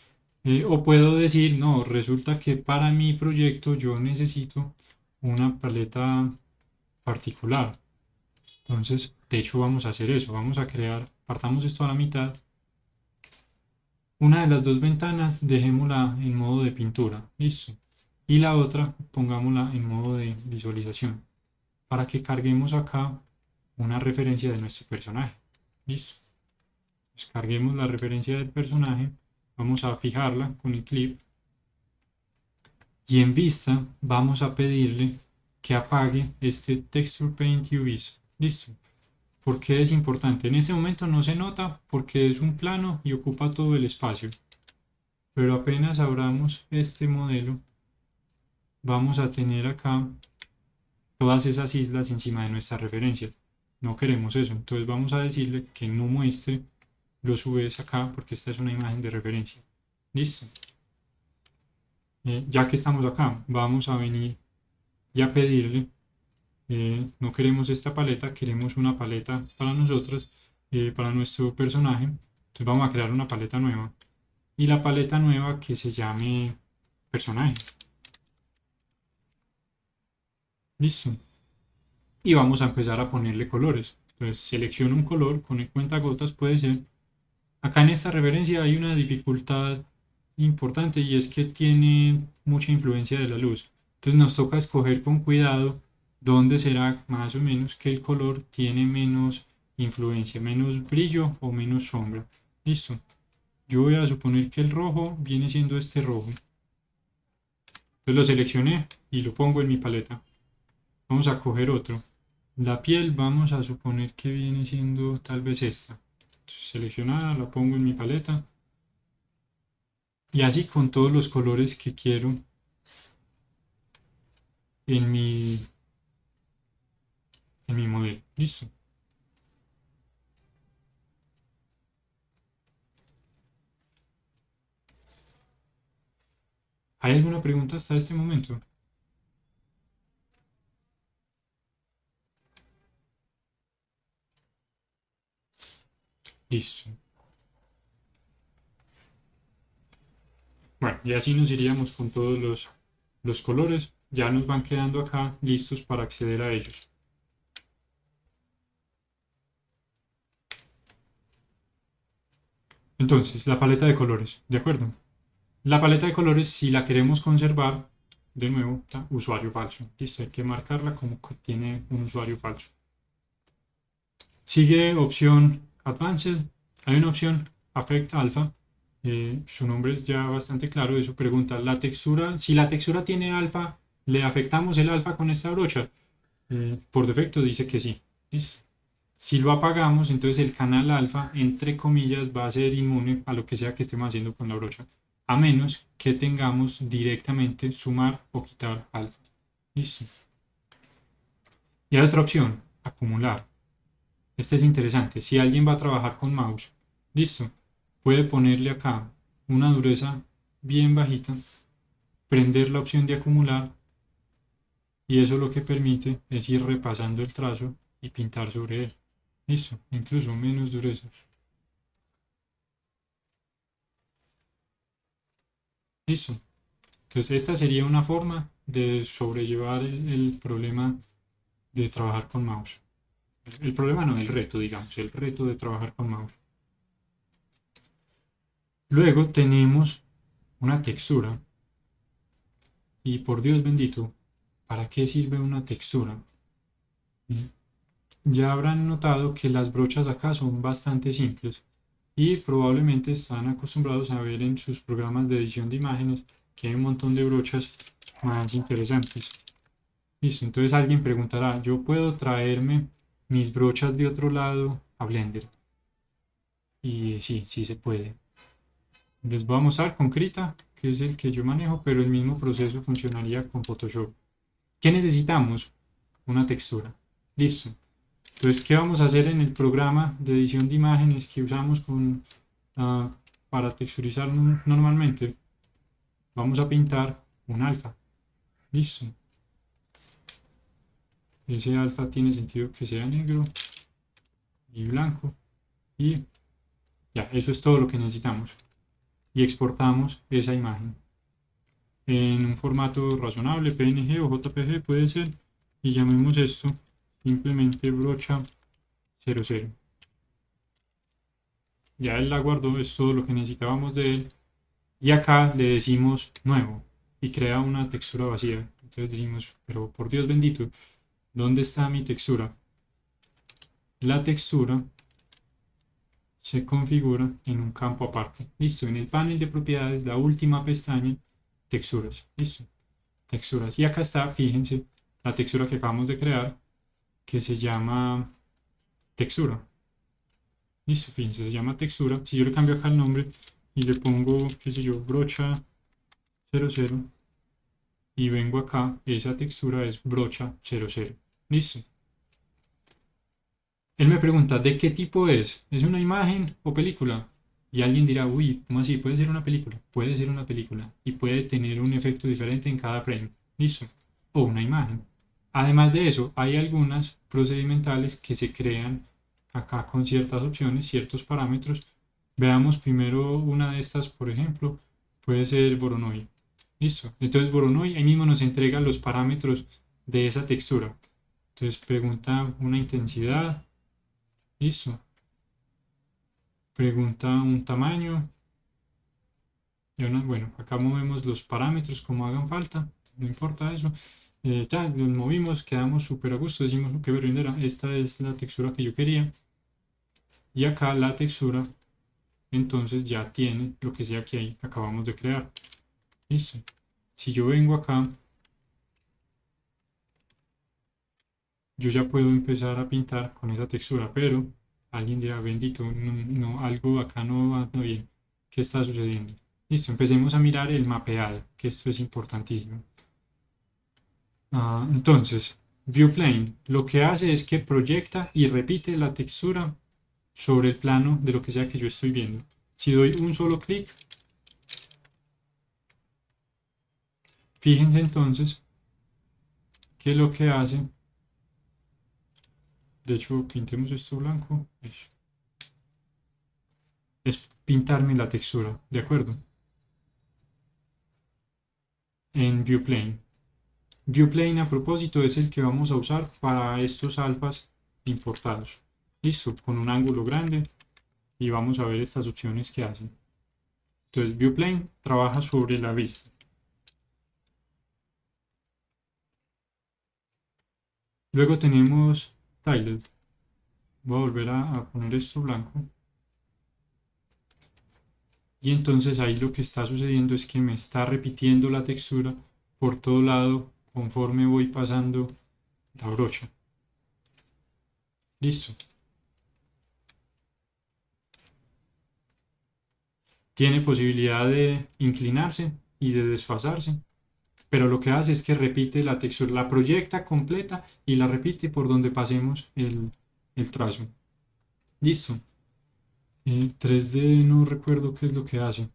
O puedo decir, no, resulta que para mi proyecto yo necesito una paleta particular. Entonces, de hecho, vamos a hacer eso. Vamos a crear, partamos esto a la mitad. Una de las dos ventanas, dejémosla en modo de pintura. Listo. Y la otra, pongámosla en modo de visualización. Para que carguemos acá una referencia de nuestro personaje. Listo. Descarguemos la referencia del personaje. Vamos a fijarla con el clip. Y en vista vamos a pedirle que apague este Texture Paint UVs. Listo. ¿Por qué es importante? En este momento no se nota porque es un plano y ocupa todo el espacio. Pero apenas abramos este modelo, vamos a tener acá todas esas islas encima de nuestra referencia. No queremos eso, entonces vamos a decirle que no muestre los UVs acá porque esta es una imagen de referencia. Listo. Ya que estamos acá, vamos a venir y a pedirle, no queremos esta paleta, queremos una paleta para nosotros, para nuestro personaje. Entonces vamos a crear una paleta nueva. Y la paleta nueva que se llame personaje. Listo. Y vamos a empezar a ponerle colores. Entonces selecciono un color con el cuentagotas, puede ser. Acá en esta referencia hay una dificultad importante y es que tiene mucha influencia de la luz. Entonces nos toca escoger con cuidado dónde será más o menos que el color tiene menos influencia, menos brillo o menos sombra. Listo. Yo voy a suponer que el rojo viene siendo este rojo. Entonces lo seleccioné y lo pongo en mi paleta. Vamos a coger otro. La piel vamos a suponer que viene siendo tal vez esta. Entonces, seleccionada, la pongo en mi paleta. Y así con todos los colores que quiero en mi modelo. Listo. ¿Hay alguna pregunta hasta este momento? Listo. Bueno, y así nos iríamos con todos los colores. Ya nos van quedando acá listos para acceder a ellos. Entonces, la paleta de colores, ¿de acuerdo? La paleta de colores, si la queremos conservar, de nuevo, está usuario falso. Listo, hay que marcarla como que tiene un usuario falso. Sigue opción Advanced. Hay una opción Affect Alpha. Su nombre es ya bastante claro. Eso pregunta, la textura, si la textura tiene alfa, ¿le afectamos el alfa con esta brocha? Por defecto dice que sí. ¿Listo? Si lo apagamos, entonces el canal alfa, entre comillas, va a ser inmune a lo que sea que estemos haciendo con la brocha, a menos que tengamos directamente sumar o quitar alfa. Listo. Y hay otra opción, acumular. Este es interesante. Si alguien va a trabajar con mouse, listo, puede ponerle acá una dureza bien bajita, prender la opción de acumular y eso lo que permite es ir repasando el trazo y pintar sobre él. Listo, incluso menos dureza. Listo. Entonces esta sería una forma de sobrellevar el problema de trabajar con mouse. El problema no, el reto, digamos, el reto de trabajar con mouse. Luego tenemos una textura. Y por Dios bendito, ¿para qué sirve una textura? Ya habrán notado que las brochas acá son bastante simples y probablemente están acostumbrados a ver en sus programas de edición de imágenes que hay un montón de brochas más interesantes. Listo, entonces alguien preguntará, ¿yo puedo traerme mis brochas de otro lado a Blender? Y sí, sí se puede. Les voy a mostrar con Krita, que es el que yo manejo, pero el mismo proceso funcionaría con Photoshop. ¿Qué necesitamos? Una textura. Listo. Entonces, ¿qué vamos a hacer en el programa de edición de imágenes que usamos para texturizar normalmente? Vamos a pintar un alfa. Listo. Ese alfa tiene sentido que sea negro y blanco. Y ya, eso es todo lo que necesitamos. Y exportamos esa imagen en un formato razonable, PNG o JPG puede ser. Y llamemos esto simplemente brocha 00. Ya él la guardó, es todo lo que necesitábamos de él. Y acá le decimos nuevo y crea una textura vacía. Entonces decimos, pero por Dios bendito, ¿dónde está mi textura? La textura se configura en un campo aparte. Listo, en el panel de propiedades, la última pestaña, texturas. Listo, texturas. Y acá está, fíjense, la textura que acabamos de crear, que se llama textura. Listo, fíjense, se llama textura. Si yo le cambio acá el nombre y le pongo, qué sé yo, brocha 00 y vengo acá, esa textura es brocha 00. Listo. Él me pregunta, ¿de qué tipo es? ¿Es una imagen o película? Y alguien dirá, uy, ¿cómo así? ¿Puede ser una película? Puede ser una película y puede tener un efecto diferente en cada frame. Listo. O una imagen. Además de eso, hay algunas procedimentales que se crean acá con ciertas opciones, ciertos parámetros. Veamos primero una de estas, por ejemplo, puede ser Voronoi. Listo. Entonces Voronoi ahí mismo nos entrega los parámetros de esa textura. Entonces pregunta una intensidad. Listo. Pregunta un tamaño. Bueno, acá movemos los parámetros como hagan falta. No importa eso. Ya los movimos, quedamos súper a gusto. Decimos, qué berrindera. Esta es la textura que yo quería. Y acá la textura, entonces ya tiene lo que sea que ahí acabamos de crear. Listo. Si yo vengo acá, yo ya puedo empezar a pintar con esa textura, pero alguien dirá, bendito, no, no, algo acá no va bien. ¿Qué está sucediendo? Listo, empecemos a mirar el mapeado, que esto es importantísimo. Entonces, ViewPlane lo que hace es que proyecta y repite la textura sobre el plano de lo que sea que yo estoy viendo. Si doy un solo clic, fíjense entonces que lo que hace, de hecho, pintemos esto blanco, es pintarme la textura, ¿de acuerdo? En ViewPlane. ViewPlane a propósito es el que vamos a usar para estos alfas importados. Listo, con un ángulo grande y vamos a ver estas opciones que hacen. Entonces, ViewPlane trabaja sobre la vista. Luego tenemos Tiled. Voy a volver a poner esto blanco. Y entonces ahí lo que está sucediendo es que me está repitiendo la textura por todo lado conforme voy pasando la brocha. Listo. Tiene posibilidad de inclinarse y de desfasarse, pero lo que hace es que repite la textura, la proyecta completa y la repite por donde pasemos el trazo. Listo. 3D no recuerdo qué es lo que hace.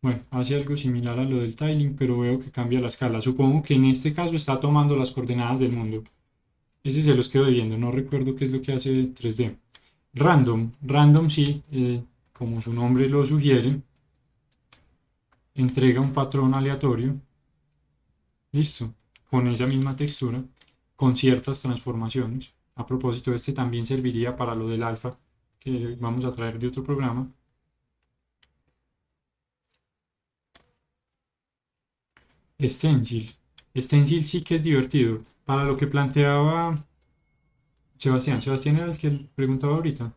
Bueno, hace algo similar a lo del tiling, pero veo que cambia la escala. Supongo que en este caso está tomando las coordenadas del mundo. Ese se los quedo viendo, no recuerdo qué es lo que hace 3D. Random. Random sí, como su nombre lo sugiere, entrega un patrón aleatorio. Listo. Con esa misma textura, con ciertas transformaciones. A propósito, este también serviría para lo del alfa, que vamos a traer de otro programa. Stencil. Stencil sí que es divertido. Para lo que planteaba Sebastián. Sebastián era el que preguntaba ahorita.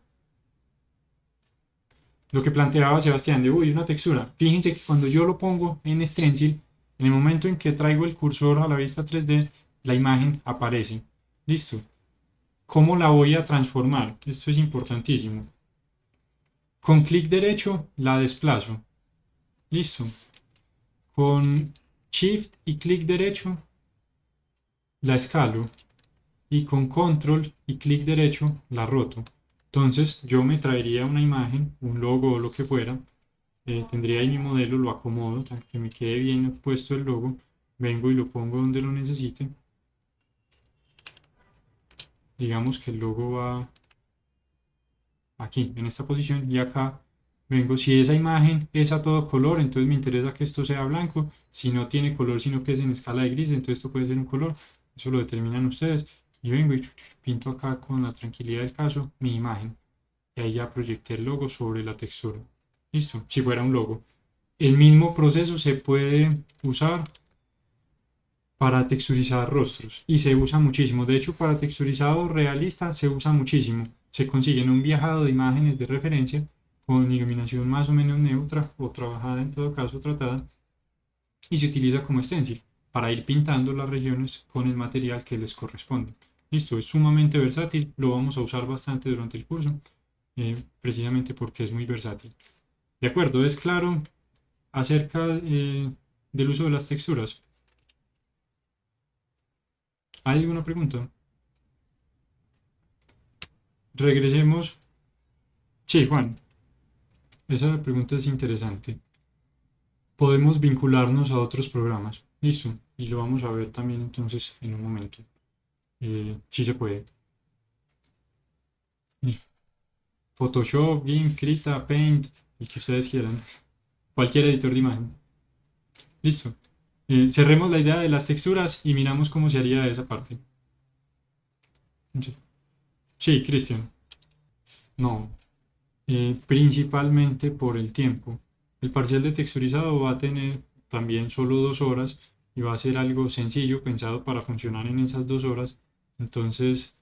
Lo que planteaba Sebastián de, uy, una textura. Fíjense que cuando yo lo pongo en Stencil, en el momento en que traigo el cursor a la vista 3D, la imagen aparece. Listo. ¿Cómo la voy a transformar? Esto es importantísimo. Con clic derecho la desplazo. Listo. Con Shift y clic derecho la escalo. Y con Control y clic derecho la roto. Entonces yo me traería una imagen, un logo o lo que fuera, tendría ahí mi modelo, lo acomodo, que me quede bien puesto el logo, vengo y lo pongo donde lo necesite. Digamos que el logo va aquí, en esta posición, y acá vengo, si esa imagen es a todo color, entonces me interesa que esto sea blanco, si no tiene color, sino que es en escala de gris, entonces esto puede ser un color, eso lo determinan ustedes, y vengo y pinto acá con la tranquilidad del caso mi imagen, y ahí ya proyecté el logo sobre la textura. Listo, si fuera un logo. El mismo proceso se puede usar para texturizar rostros y se usa muchísimo. De hecho, para texturizado realista se usa muchísimo. Se consiguen un viajado de imágenes de referencia con iluminación más o menos neutra o trabajada en todo caso tratada y se utiliza como stencil para ir pintando las regiones con el material que les corresponde. Listo, es sumamente versátil, lo vamos a usar bastante durante el curso, precisamente porque es muy versátil. De acuerdo, es claro acerca del uso de las texturas. ¿Hay alguna pregunta? Regresemos. Sí, Juan, esa pregunta es interesante. Podemos vincularnos a otros programas. Listo. Y lo vamos a ver también entonces en un momento. Sí se puede. Photoshop, GIMP, Krita, Paint, el que ustedes quieran. Cualquier editor de imagen. Listo. Cerremos la idea de las texturas y miramos cómo se haría esa parte. Sí, sí, Cristian. No, principalmente por el tiempo. El parcial de texturizado va a tener también solo 2 horas y va a ser algo sencillo pensado para funcionar en esas 2 horas. Entonces,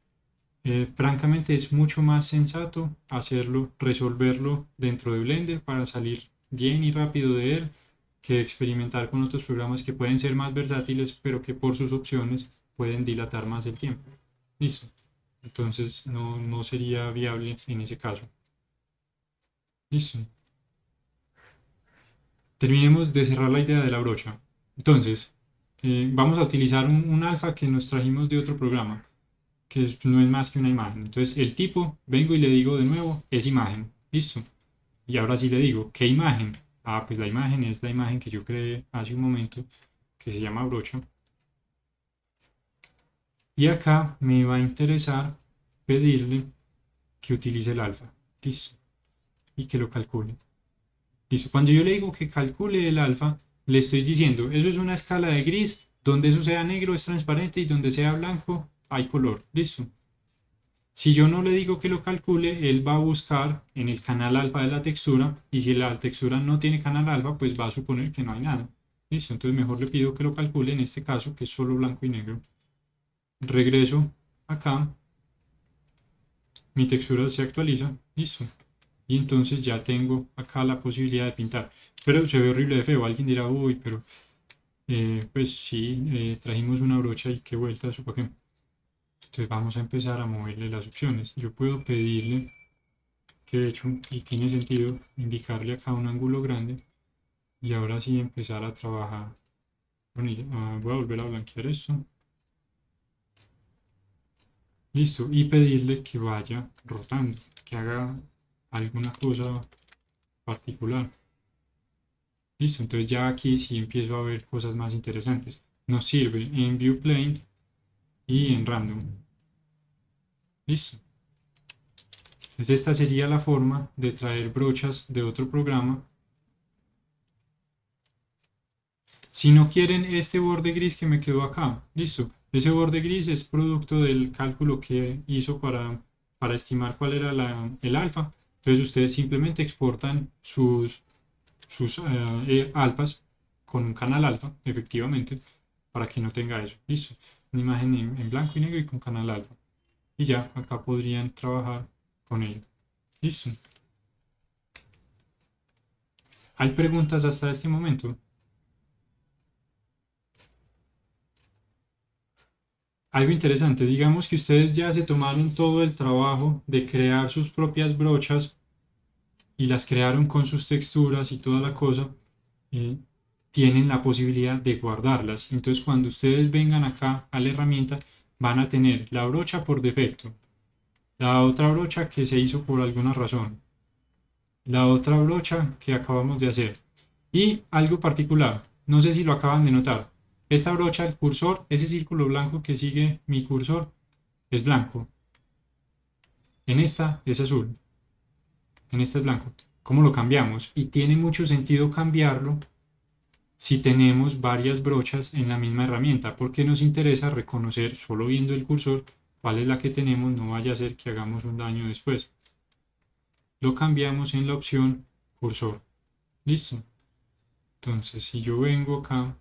Francamente es mucho más sensato hacerlo, resolverlo dentro de Blender para salir bien y rápido de él, que experimentar con otros programas que pueden ser más versátiles, pero que por sus opciones pueden dilatar más el tiempo. Listo. Entonces no sería viable en ese caso. Listo. Terminemos de cerrar la idea de la brocha. Entonces, vamos a utilizar un alfa que nos trajimos de otro programa, que no es más que una imagen. Entonces, el tipo, vengo y le digo de nuevo, es imagen. Listo. Y ahora sí le digo, ¿qué imagen? Ah, pues la imagen es la imagen que yo creé hace un momento, que se llama brocha. Y acá me va a interesar pedirle que utilice el alfa. Listo. Y que lo calcule. Listo. Cuando yo le digo que calcule el alfa, le estoy diciendo, eso es una escala de gris, donde eso sea negro es transparente y donde sea blanco hay color. Listo. Si yo no le digo que lo calcule, él va a buscar en el canal alfa de la textura y si la textura no tiene canal alfa, pues va a suponer que no hay nada. Listo. Entonces mejor le pido que lo calcule en este caso, que es solo blanco y negro. Regreso acá, mi textura se actualiza. Listo. Y entonces ya tengo acá la posibilidad de pintar. Pero se ve horrible de feo. Alguien dirá, uy, pero pues sí, trajimos una brocha y qué vuelta, ¿eso para qué? Entonces vamos a empezar a moverle las opciones. Yo puedo pedirle que de hecho, y tiene sentido, indicarle acá un ángulo grande y ahora sí empezar a trabajar. Bueno, voy a volver a blanquear esto. Listo. Y pedirle que vaya rotando, que haga alguna cosa particular. Listo, entonces ya aquí sí empiezo a ver cosas más interesantes. Nos sirve en ViewPlane y en Random. Listo. Entonces esta sería la forma de traer brochas de otro programa. Si no quieren este borde gris que me quedó acá, listo. Ese borde gris es producto del cálculo que hizo para estimar cuál era el alfa. Entonces ustedes simplemente exportan sus alfas con un canal alfa, efectivamente, para que no tenga eso. Listo. Una imagen en blanco y negro y con canal alfa. Y ya, acá podrían trabajar con ello. Listo. ¿Hay preguntas hasta este momento? Algo interesante, digamos que ustedes ya se tomaron todo el trabajo de crear sus propias brochas y las crearon con sus texturas y toda la cosa, eh, tienen la posibilidad de guardarlas. Entonces, cuando ustedes vengan acá a la herramienta, van a tener la brocha por defecto, la otra brocha que se hizo por alguna razón, la otra brocha que acabamos de hacer y algo particular, no sé si lo acaban de notar, esta brocha, el cursor, ese círculo blanco que sigue mi cursor, es blanco, en esta es azul, en esta es blanco. ¿Cómo lo cambiamos? Y tiene mucho sentido cambiarlo si tenemos varias brochas en la misma herramienta, porque nos interesa reconocer solo viendo el cursor cuál es la que tenemos, no vaya a ser que hagamos un daño después. Lo cambiamos en la opción cursor. Listo. Entonces, si yo vengo acá,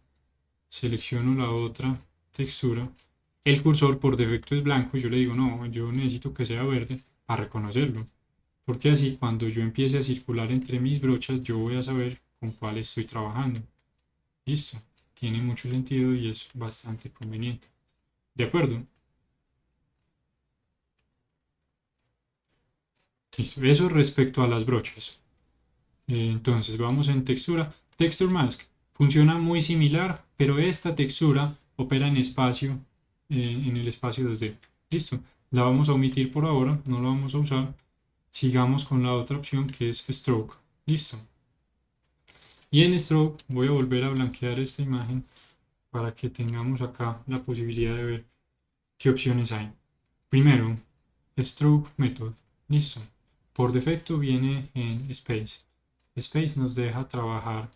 selecciono la otra textura, el cursor por defecto es blanco y yo le digo, no, yo necesito que sea verde para reconocerlo. Porque así cuando yo empiece a circular entre mis brochas, yo voy a saber con cuál estoy trabajando. Listo. Tiene mucho sentido y es bastante conveniente. ¿De acuerdo? Listo. Eso respecto a las brochas. Entonces vamos en textura. Texture Mask funciona muy similar, pero esta textura opera en espacio, en el espacio 2D. Listo. La vamos a omitir por ahora, no la vamos a usar. Sigamos con la otra opción que es Stroke. Listo. Y en Stroke voy a volver a blanquear esta imagen para que tengamos acá la posibilidad de ver qué opciones hay. Primero, Stroke Method. Listo. Por defecto viene en Space. Space nos deja trabajar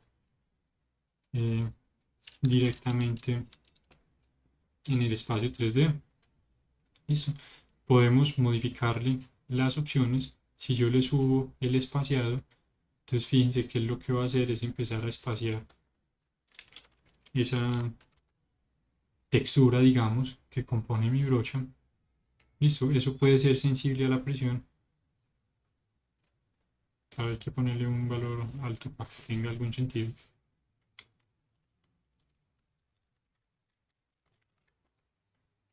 eh, directamente en el espacio 3D. Listo. Podemos modificarle las opciones. Si yo le subo el espaciado, entonces fíjense que lo que va a hacer es empezar a espaciar esa textura, digamos, que compone mi brocha. Listo, eso puede ser sensible a la presión. Hay que ponerle un valor alto para que tenga algún sentido.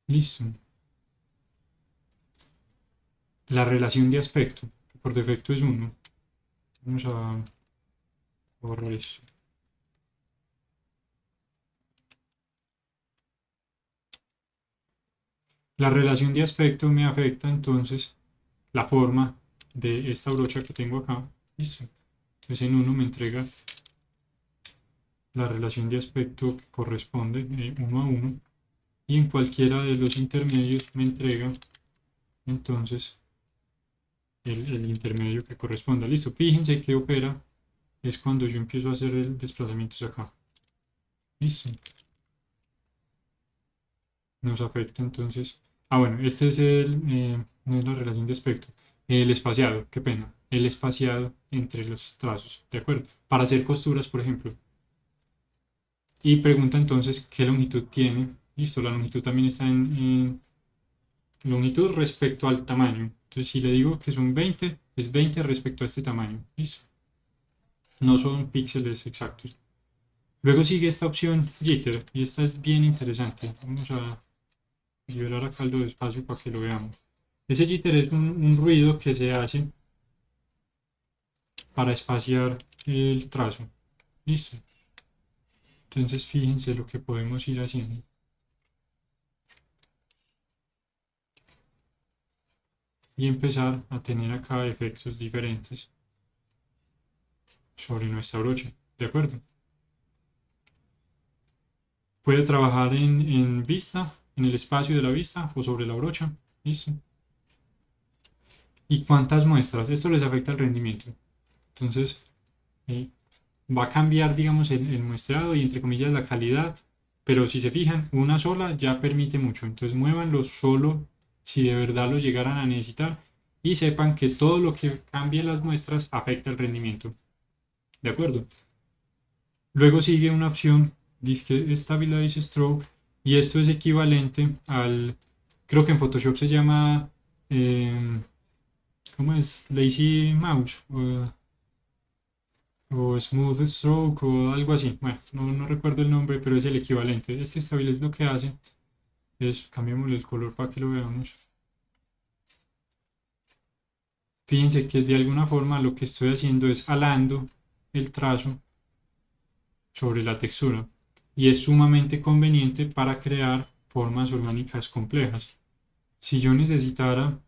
Listo. La relación de aspecto, que por defecto es 1. Vamos a borrar eso. La relación de aspecto me afecta entonces la forma de esta brocha que tengo acá. Listo. Entonces en 1 me entrega la relación de aspecto que corresponde 1 a 1. Y en cualquiera de los intermedios me entrega entonces el intermedio que corresponda. Listo. Fíjense que opera es cuando yo empiezo a hacer el desplazamiento acá. Listo. Nos afecta entonces. Ah, bueno, este es no es la relación de aspecto. El espaciado, qué pena. El espaciado entre los trazos, ¿de acuerdo? Para hacer costuras, por ejemplo. Y pregunta entonces qué longitud tiene. Listo, la longitud también está en longitud respecto al tamaño. Entonces, si le digo que son 20, es 20 respecto a este tamaño. Listo. No son píxeles exactos. Luego sigue esta opción jitter, y esta es bien interesante. Vamos a liberar acá el espacio para que lo veamos. Ese jitter es un ruido que se hace para espaciar el trazo. Listo. Entonces fíjense lo que podemos ir haciendo. Y empezar a tener acá efectos diferentes sobre nuestra brocha. ¿De acuerdo? Puede trabajar en vista, en el espacio de la vista o sobre la brocha. Listo. ¿Y cuántas muestras? Esto les afecta el rendimiento. Entonces, eh, va a cambiar, digamos, el muestrado y entre comillas la calidad, pero si se fijan, una sola ya permite mucho. Entonces, muévanlo solo si de verdad lo llegaran a necesitar y sepan que todo lo que cambie las muestras afecta el rendimiento. ¿De acuerdo? Luego sigue una opción, dice Stabilize Stroke, y esto es equivalente al, creo que en Photoshop se llama, ¿cómo es? Lazy Mouse o Smooth Stroke o algo así. Bueno, no recuerdo el nombre, pero es el equivalente. Este Stabilize lo que hace es, cambiémosle el color para que lo veamos. Fíjense que de alguna forma lo que estoy haciendo es alando el trazo sobre la textura y es sumamente conveniente para crear formas orgánicas complejas. Si yo necesitara,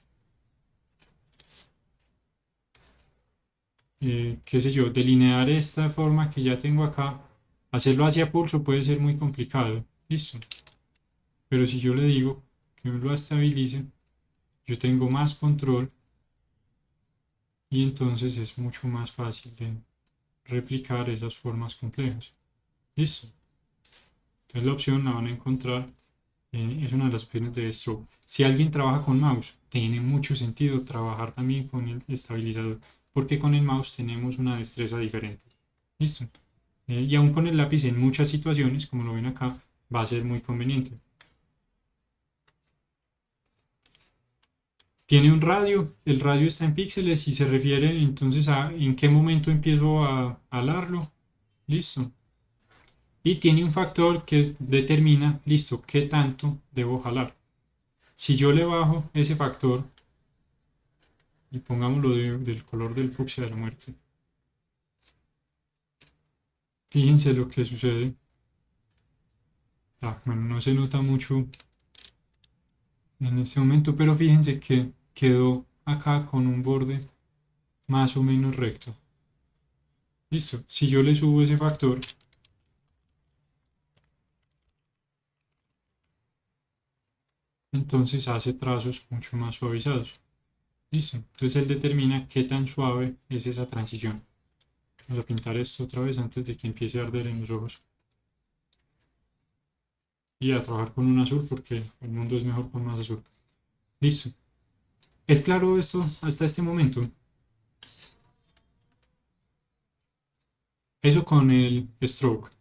qué sé yo, delinear esta forma que ya tengo acá, hacerlo hacia pulso puede ser muy complicado. Listo. Pero si yo le digo que me lo estabilice, yo tengo más control y entonces es mucho más fácil de replicar esas formas complejas. Listo. Entonces la opción la van a encontrar, es una de las opciones de stroke. Si alguien trabaja con mouse, tiene mucho sentido trabajar también con el estabilizador, porque con el mouse tenemos una destreza diferente. Listo. Y aún con el lápiz en muchas situaciones, como lo ven acá, va a ser muy conveniente. Tiene un radio, el radio está en píxeles y se refiere entonces a en qué momento empiezo a alarlo. Listo. Y tiene un factor que determina, listo, qué tanto debo jalar. Si yo le bajo ese factor y pongámoslo del color del fucsia de la muerte, fíjense lo que sucede. Bueno, no se nota mucho en este momento, pero fíjense que quedó acá con un borde más o menos recto. Listo. Si yo le subo ese factor, entonces hace trazos mucho más suavizados. Listo. Entonces él determina qué tan suave es esa transición. Vamos a pintar esto otra vez antes de que empiece a arder en los ojos. Y a trabajar con un azul porque el mundo es mejor con más azul. Listo. ¿Es claro esto hasta este momento? Eso con el stroke.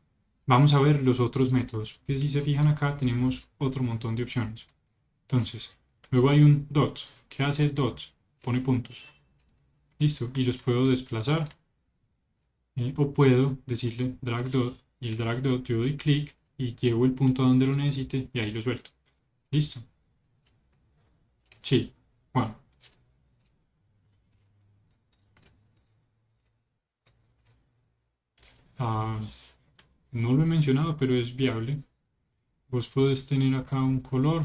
Vamos a ver los otros métodos. Que si se fijan acá tenemos otro montón de opciones. Entonces, Luego hay un dots. ¿Qué hace dots? Pone puntos. Listo. Y los puedo desplazar. O puedo decirle drag dot. Y el drag dot yo doy clic y llevo el punto a donde lo necesite y ahí lo suelto. Listo. Sí. Bueno. No lo he mencionado, pero es viable. Vos podés tener acá un color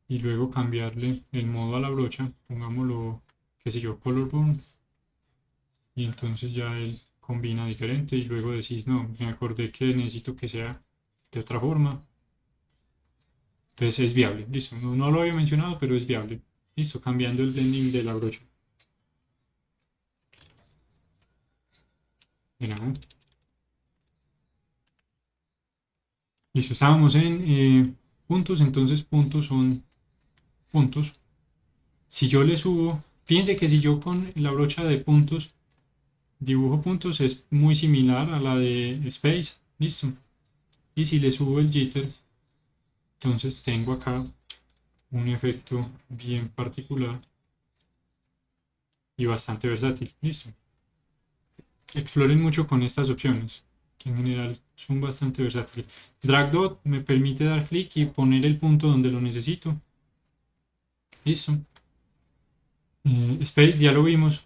y luego cambiarle el modo a la brocha. Pongámoslo, qué sé yo, color burn. Y entonces ya él combina diferente y luego decís, no, me acordé que necesito que sea de otra forma. Entonces es viable. Listo. No lo había mencionado, pero es viable. Listo, cambiando el blending de la brocha. De nada. Listo, estábamos en puntos, entonces puntos son puntos. Si yo le subo, fíjense que si yo con la brocha de puntos dibujo puntos es muy similar a la de Space, listo. Y si le subo el jitter, entonces tengo acá un efecto bien particular y bastante versátil, listo. Exploren mucho con estas opciones, que en general son bastante versátiles. Drag dot me permite dar clic y poner el punto donde lo necesito. Listo. Space ya lo vimos.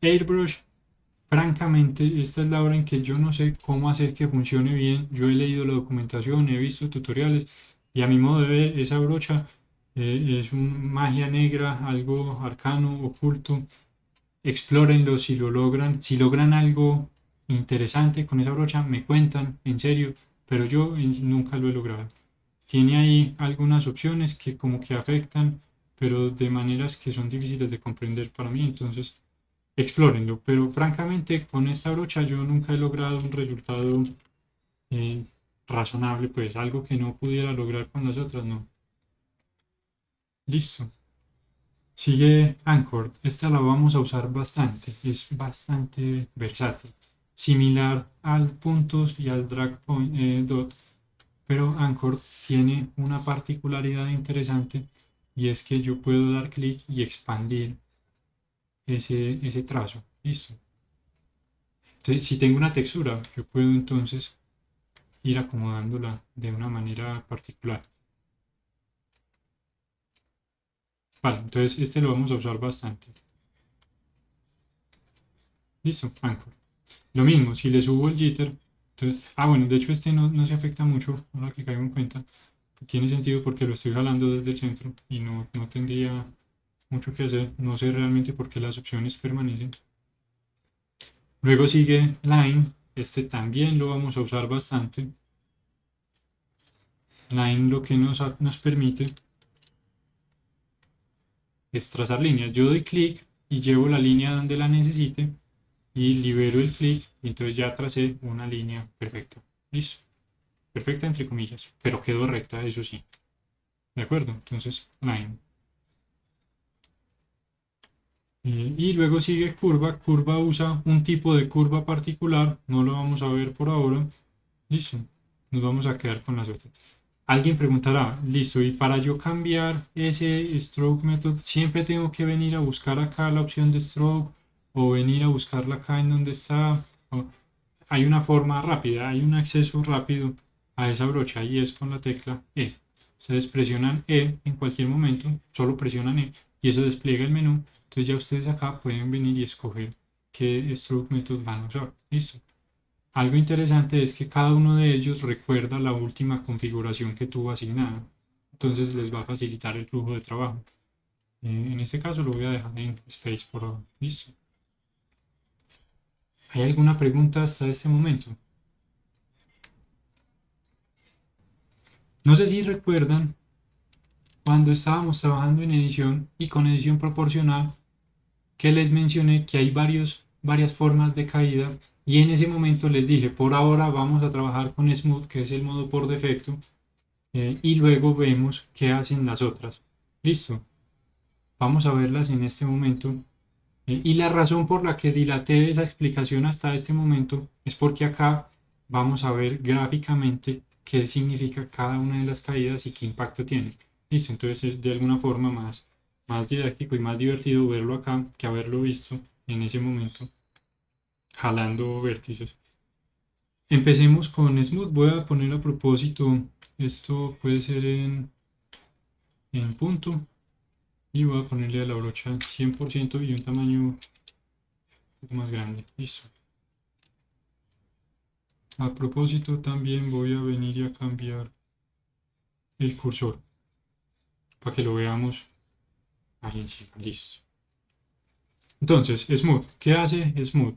Airbrush, francamente, esta es la hora en que yo no sé cómo hacer que funcione bien. Yo he leído la documentación, he visto tutoriales y a mi modo de ver esa brocha es una magia negra, algo arcano, oculto. Explórenlo si lo logran. Si logran algo interesante con esa brocha, me cuentan, en serio, pero yo nunca lo he logrado. Tiene ahí algunas opciones que como que afectan, pero de maneras que son difíciles de comprender para mí, entonces explórenlo. Pero francamente, con esta brocha yo nunca he logrado un resultado eh, razonable, pues algo que no pudiera lograr con las otras, no. Listo. Sigue Anchor. Esta la vamos a usar bastante. Es bastante versátil. Similar al puntos y al drag point, dot. Pero Anchor tiene una particularidad interesante y es que yo puedo dar clic y expandir ese trazo. Listo. Entonces, si tengo una textura, yo puedo entonces ir acomodándola de una manera particular. Vale, entonces este lo vamos a usar bastante. Listo, Anchor. Lo mismo, si le subo el jitter, entonces, bueno, de hecho este no se afecta mucho, ahora que caigo en cuenta. Tiene sentido porque lo estoy jalando desde el centro y no tendría mucho que hacer. No sé realmente por qué las opciones permanecen. Luego sigue Line, este también lo vamos a usar bastante. Line lo que nos permite es trazar líneas. Yo doy clic y llevo la línea donde la necesite y libero el clic y entonces ya tracé una línea perfecta. Listo. Perfecta entre comillas, pero quedó recta, eso sí. ¿De acuerdo? Entonces, line. Y luego sigue curva. Curva usa un tipo de curva particular. No lo vamos a ver por ahora. Listo. Nos vamos a quedar con las otras. Alguien preguntará, listo, y para yo cambiar ese stroke method, siempre tengo que venir a buscar acá la opción de stroke o venir a buscarla acá en donde está. Hay una forma rápida, hay un acceso rápido a esa brocha y es con la tecla E. Ustedes presionan E en cualquier momento, solo presionan E y eso despliega el menú. Entonces ya ustedes acá pueden venir y escoger qué stroke method van a usar. Listo. Algo interesante es que cada uno de ellos recuerda la última configuración que tuvo asignada. Entonces les va a facilitar el flujo de trabajo. En este caso lo voy a dejar en Space por ahora. Listo. ¿Hay alguna pregunta hasta este momento? No sé si recuerdan cuando estábamos trabajando en edición y con edición proporcional que les mencioné que hay varias formas de caída y en ese momento les dije, por ahora vamos a trabajar con Smooth, que es el modo por defecto, y luego vemos qué hacen las otras. Listo, vamos a verlas en este momento. Y la razón por la que dilaté esa explicación hasta este momento es porque acá vamos a ver gráficamente qué significa cada una de las caídas y qué impacto tiene. Listo, entonces es de alguna forma más didáctico y más divertido verlo acá que haberlo visto en ese momento, jalando vértices. Empecemos con Smooth. Voy a poner a propósito, esto puede ser en punto, y voy a ponerle a la brocha 100% y un tamaño un poco más grande. Listo. A propósito, también voy a venir y a cambiar el cursor para que lo veamos ahí encima. Listo. Entonces, Smooth. ¿Qué hace Smooth?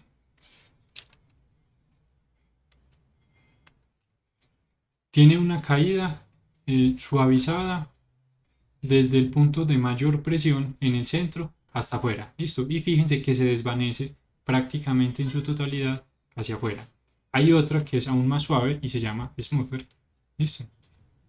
Tiene una caída suavizada desde el punto de mayor presión en el centro hasta afuera. Listo. Y fíjense que se desvanece prácticamente en su totalidad hacia afuera. Hay otra que es aún más suave y se llama Smoother. Listo.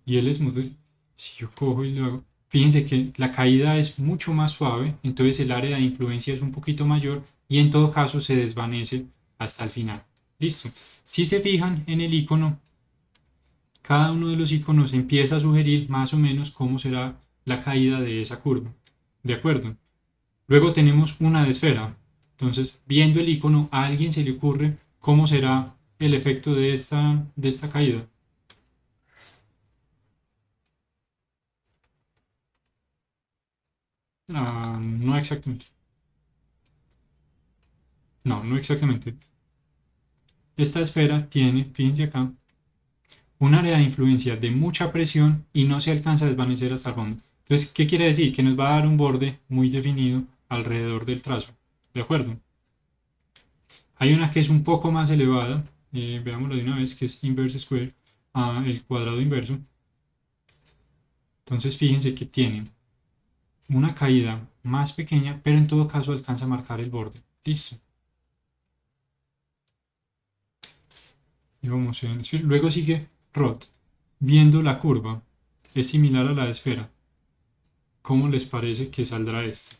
Y el Smoother, si yo cojo y lo hago, fíjense que la caída es mucho más suave, entonces el área de influencia es un poquito mayor y en todo caso se desvanece hasta el final. Listo. Si se fijan en el icono, cada uno de los iconos empieza a sugerir más o menos cómo será la caída de esa curva. ¿De acuerdo? Luego tenemos una de esfera. Entonces, viendo el icono, a alguien se le ocurre cómo será el efecto de esta caída. No exactamente. No, no exactamente. Esta esfera tiene, fíjense acá, un área de influencia de mucha presión y no se alcanza a desvanecer hasta el fondo. Entonces, ¿qué quiere decir? Que nos va a dar un borde muy definido alrededor del trazo. ¿De acuerdo? Hay una que es un poco más elevada, veámoslo de una vez, que es inverse square, el cuadrado inverso. Entonces fíjense que tiene una caída más pequeña, pero en todo caso alcanza a marcar el borde. Listo. Y vamos a sí, luego sigue Roth. Viendo la curva, es similar a la de esfera. ¿Cómo les parece que saldrá este?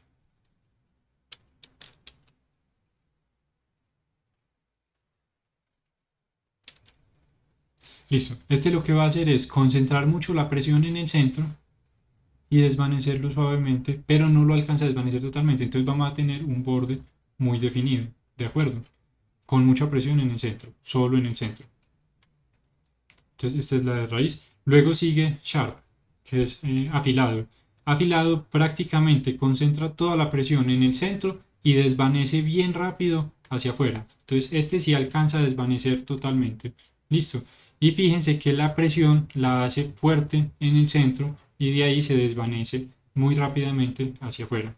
Listo. Este lo que va a hacer es concentrar mucho la presión en el centro y desvanecerlo suavemente, pero no lo alcanza a desvanecer totalmente. Entonces vamos a tener un borde muy definido, ¿de acuerdo? Con mucha presión en el centro, solo en el centro. Entonces esta es la de raíz. Luego sigue Sharp, que es afilado. Afilado prácticamente concentra toda la presión en el centro y desvanece bien rápido hacia afuera. Entonces este sí alcanza a desvanecer totalmente. Listo. Y fíjense que la presión la hace fuerte en el centro y de ahí se desvanece muy rápidamente hacia afuera.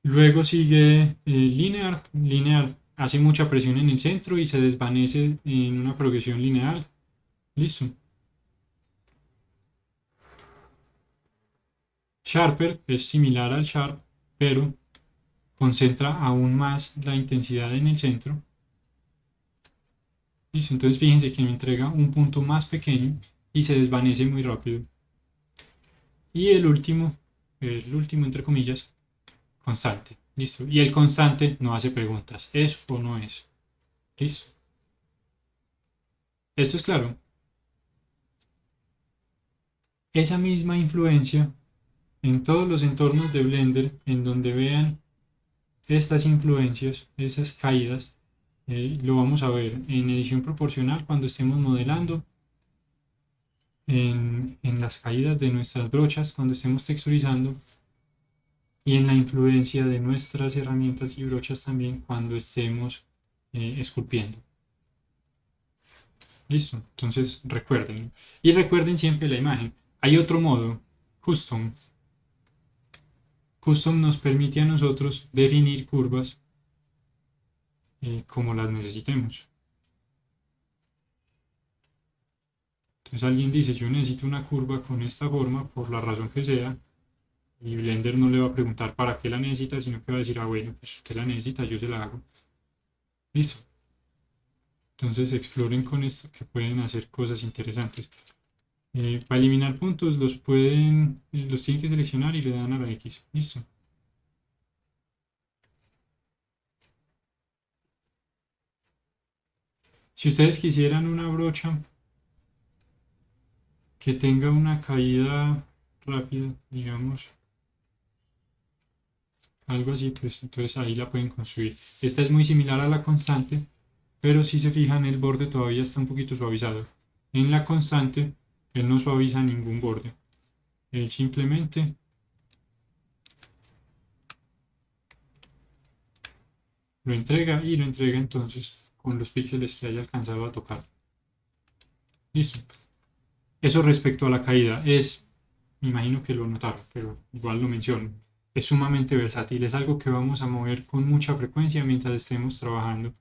Luego sigue Linear. Linear hace mucha presión en el centro y se desvanece en una progresión lineal. Listo. Sharper es similar al Sharp, pero concentra aún más la intensidad en el centro. Listo. Entonces fíjense que me entrega un punto más pequeño y se desvanece muy rápido. Y el último entre comillas, constante. Listo. Y el constante no hace preguntas. ¿Es o no es? Listo. Esto es claro. Esa misma influencia en todos los entornos de Blender en donde vean estas influencias, esas caídas, lo vamos a ver en edición proporcional cuando estemos modelando, en las caídas de nuestras brochas cuando estemos texturizando y en la influencia de nuestras herramientas y brochas también cuando estemos esculpiendo. Listo, entonces recuerden. Y recuerden siempre la imagen. Hay otro modo, Custom. Custom nos permite a nosotros definir curvas como las necesitemos. Entonces alguien dice, yo necesito una curva con esta forma, por la razón que sea, y Blender no le va a preguntar para qué la necesita, sino que va a decir, ah, bueno, pues usted la necesita, yo se la hago. Listo. Entonces exploren con esto que pueden hacer cosas interesantes. Para eliminar puntos los tienen que seleccionar y le dan a la X. Listo. Si ustedes quisieran una brocha que tenga una caída rápida, digamos, algo así, pues entonces ahí la pueden construir. Esta es muy similar a la constante, pero si se fijan el borde todavía está un poquito suavizado. En la constante él no suaviza ningún borde, él simplemente lo entrega y lo entrega entonces con los píxeles que haya alcanzado a tocar. Listo. Eso respecto a la caída es, me imagino que lo notaron, pero igual lo menciono. Es sumamente versátil, es algo que vamos a mover con mucha frecuencia mientras estemos trabajando,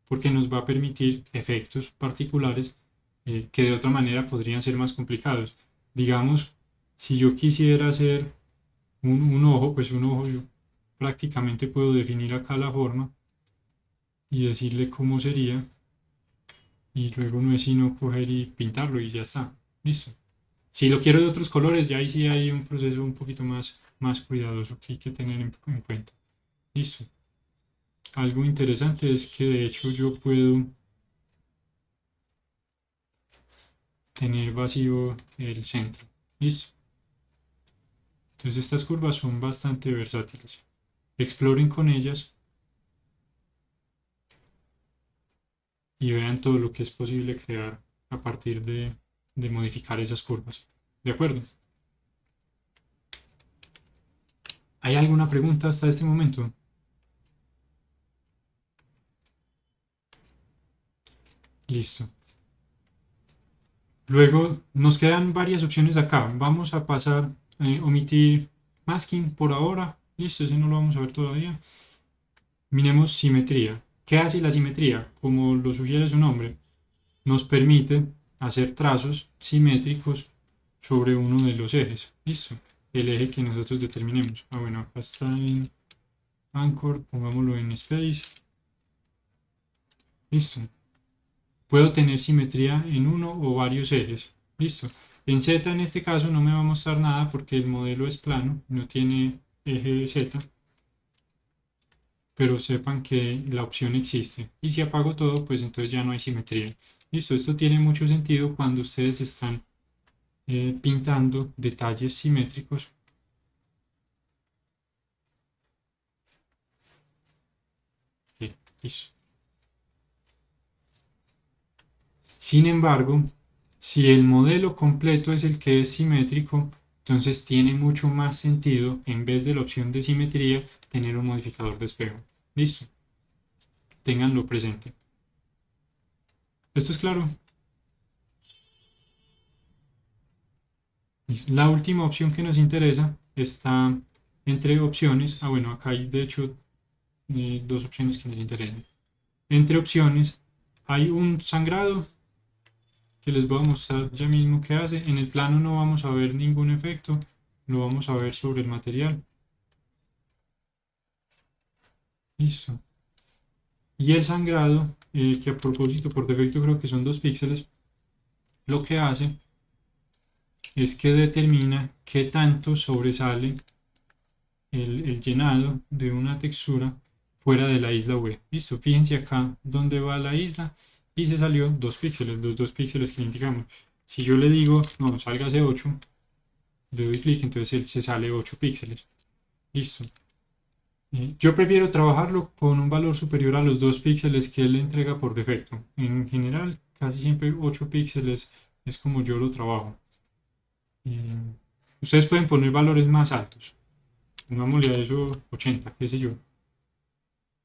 porque nos va a permitir efectos particulares que de otra manera podrían ser más complicados. Digamos, si yo quisiera hacer un ojo, pues un ojo yo prácticamente puedo definir acá la forma y decirle cómo sería, y luego no es sino coger y pintarlo y ya está, listo. Si lo quiero de otros colores, ya ahí sí hay un proceso un poquito más cuidadoso que hay que tener en cuenta. Listo. Algo interesante es que de hecho yo puedo tener vacío el centro. Listo. Entonces estas curvas son bastante versátiles. Exploren con ellas y vean todo lo que es posible crear a partir de modificar esas curvas. ¿De acuerdo? ¿Hay alguna pregunta hasta este momento? Listo. Luego nos quedan varias opciones acá. Vamos a pasar, omitir masking por ahora. Listo, ese no lo vamos a ver todavía. Miremos simetría. ¿Qué hace la simetría? Como lo sugiere su nombre, nos permite hacer trazos simétricos sobre uno de los ejes. Listo. El eje que nosotros determinemos. Ah, bueno, acá está en Anchor, pongámoslo en Space. Listo. Puedo tener simetría en uno o varios ejes. Listo. En Z en este caso no me va a mostrar nada porque el modelo es plano, no tiene eje Z, pero sepan que la opción existe. Y si apago todo, pues entonces ya no hay simetría. Listo, esto tiene mucho sentido cuando ustedes están pintando detalles simétricos. Bien, listo. Sin embargo, si el modelo completo es el que es simétrico, entonces tiene mucho más sentido, en vez de la opción de simetría, tener un modificador de espejo. Listo. Ténganlo presente. ¿Esto es claro? La última opción que nos interesa está entre opciones. Ah, bueno, acá hay de hecho dos opciones que nos interesan. Entre opciones hay un sangrado que les voy a mostrar ya mismo qué hace. En el plano no vamos a ver ningún efecto, lo vamos a ver sobre el material. Listo. Y el sangrado, que a propósito por defecto creo que son 2 píxeles, lo que hace es que determina qué tanto sobresale el llenado de una textura fuera de la isla V. Listo, fíjense acá dónde va la isla y se salió 2 píxeles, los 2 píxeles que le indicamos. Si yo le digo, no, sálgase 8, le doy clic, entonces él se sale 8 píxeles. Listo. Yo prefiero trabajarlo con un valor superior a los 2 píxeles que él le entrega por defecto. En general, casi siempre 8 píxeles es como yo lo trabajo. Eh, Ustedes pueden poner valores más altos. Pongámosle a eso 80, qué sé yo.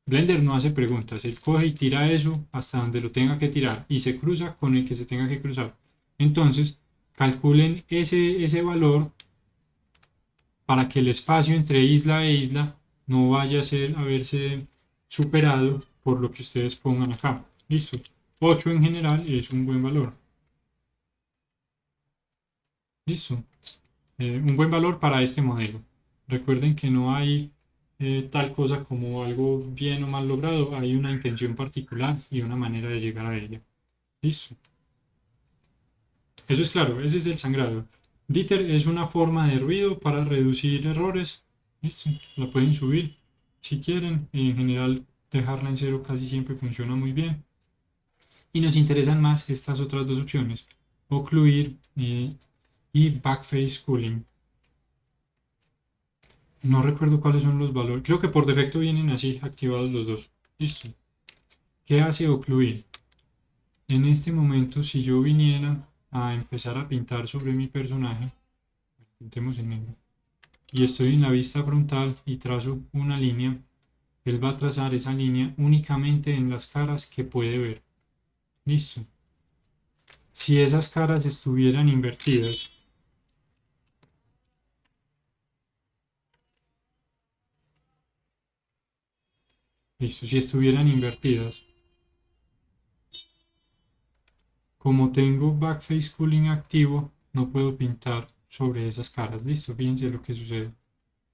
Blender no hace preguntas, él coge y tira eso hasta donde lo tenga que tirar y se cruza con el que se tenga que cruzar. Entonces, calculen ese valor para que el espacio entre isla e isla no vaya a verse superado por lo que ustedes pongan acá. Listo. 8 en general es un buen valor. Listo. Un buen valor para este modelo. Recuerden que no hay tal cosa como algo bien o mal logrado, hay una intención particular y una manera de llegar a ella. Listo. Eso es claro, ese es el sangrado. Diter es una forma de ruido para reducir errores. Listo. La pueden subir si quieren. En general, dejarla en cero casi siempre funciona muy bien. Y nos interesan más estas otras dos opciones. Ocluir y Backface Cooling. No recuerdo cuáles son los valores. Creo que por defecto vienen así activados los dos. Listo. ¿Qué hace Occluir? En este momento, si yo viniera a empezar a pintar sobre mi personaje, pintemos en negro, y estoy en la vista frontal y trazo una línea, él va a trazar esa línea únicamente en las caras que puede ver. Listo. Si esas caras estuvieran invertidas, listo, si estuvieran invertidas, como tengo Backface Cooling activo, no puedo pintar sobre esas caras. Listo, fíjense lo que sucede.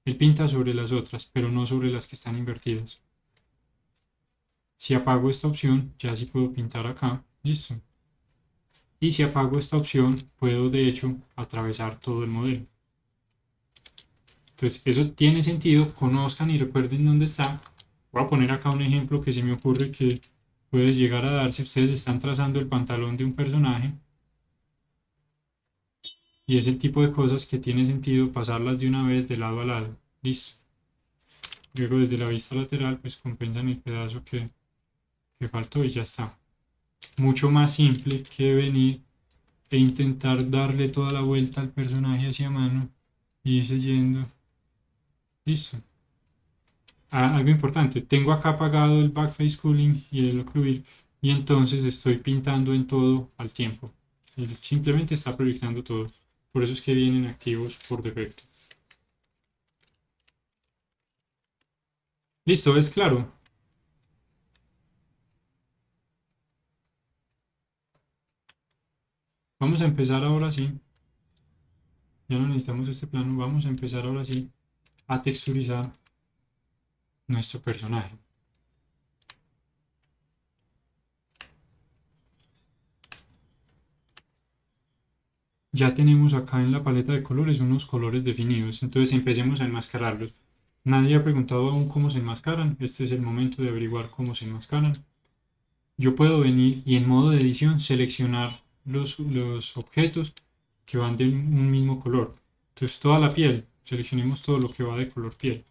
Él pinta sobre las otras, pero no sobre las que están invertidas. Si apago esta opción, ya sí puedo pintar acá. Listo. Y si apago esta opción, puedo de hecho atravesar todo el modelo. Entonces, eso tiene sentido. Conozcan y recuerden dónde está. Voy a poner acá un ejemplo que se me ocurre que puede llegar a darse. Ustedes están trazando el pantalón de un personaje y es el tipo de cosas que tiene sentido pasarlas de una vez de lado a lado. Listo. Luego desde la vista lateral pues compensan el pedazo que faltó y ya está. Mucho más simple que venir e intentar darle toda la vuelta al personaje hacia mano y irse yendo. Listo. Algo importante, tengo acá apagado el backface cooling y el occluir y entonces estoy pintando en todo al tiempo. Él simplemente está proyectando todo. Por eso es que vienen activos por defecto. Listo, es claro. Vamos a empezar ahora sí. Ya no necesitamos este plano. Vamos a empezar ahora sí a texturizar nuestro personaje. Ya tenemos acá en la paleta de colores unos colores definidos. Entonces empecemos a enmascararlos. Nadie ha preguntado aún cómo se enmascaran. Este es el momento de averiguar cómo se enmascaran. Yo puedo venir y en modo de edición seleccionar los objetos que van de un mismo color. Entonces toda la piel, seleccionemos todo lo que va de color piel.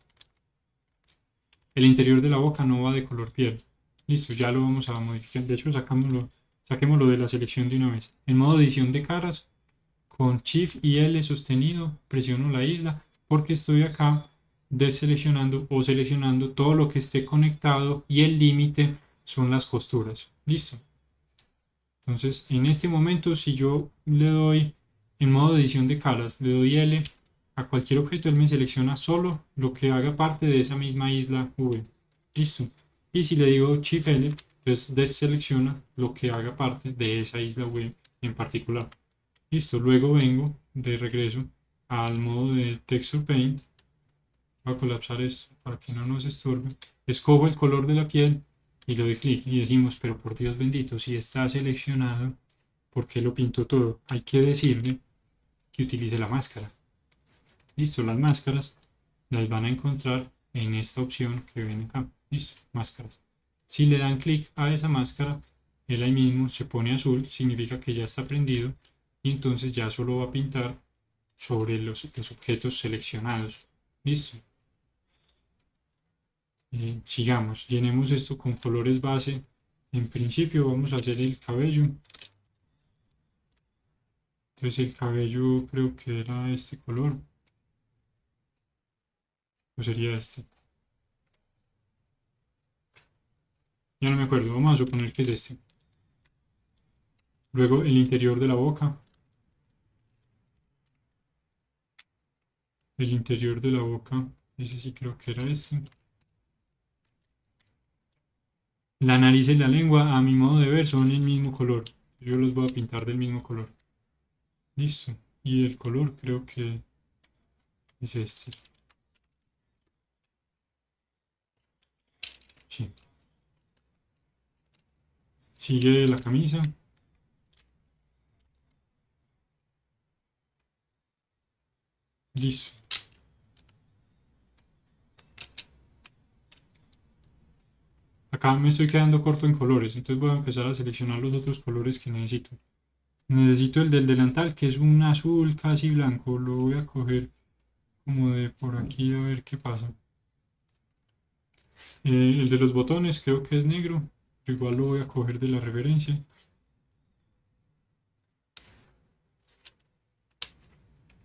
El interior de la boca no va de color piel. Listo, ya lo vamos a modificar. De hecho, saquémoslo de la selección de una vez. En modo edición de caras, con Shift y L sostenido, presiono la isla porque estoy acá deseleccionando o seleccionando todo lo que esté conectado y el límite son las costuras. Listo. Entonces, en este momento, si yo le doy en modo edición de caras, le doy L a cualquier objeto, él me selecciona solo lo que haga parte de esa misma isla V. Listo. Y si le digo Shift L, entonces deselecciona lo que haga parte de esa isla V en particular. Listo. Luego vengo de regreso al modo de Texture Paint. Voy a colapsar esto para que no nos estorbe. Escojo el color de la piel y le doy clic y decimos, pero por Dios bendito, si está seleccionado, ¿por qué lo pinto todo? Hay que decirle que utilice la máscara. Listo, las máscaras las van a encontrar en esta opción que ven acá. Listo, máscaras. Si le dan clic a esa máscara, él ahí mismo se pone azul, significa que ya está prendido y entonces ya solo va a pintar sobre los objetos seleccionados. Listo. Sigamos, llenemos esto con colores base. En principio vamos a hacer el cabello. Entonces el cabello creo que era este color. O sería este. Ya no me acuerdo, vamos a suponer que es este. Luego el interior de la boca. El interior de la boca, ese sí creo que era este. La nariz y la lengua, a mi modo de ver, son el mismo color. Yo los voy a pintar del mismo color. Listo. Y el color creo que es este. Sí. Sigue la camisa. Listo. Acá me estoy quedando corto en colores, entonces voy a empezar a seleccionar los otros colores que necesito. Necesito el del delantal, que es un azul casi blanco. Lo voy a coger como de por aquí a ver qué pasa. El de los botones creo que es negro, pero igual lo voy a coger de la referencia.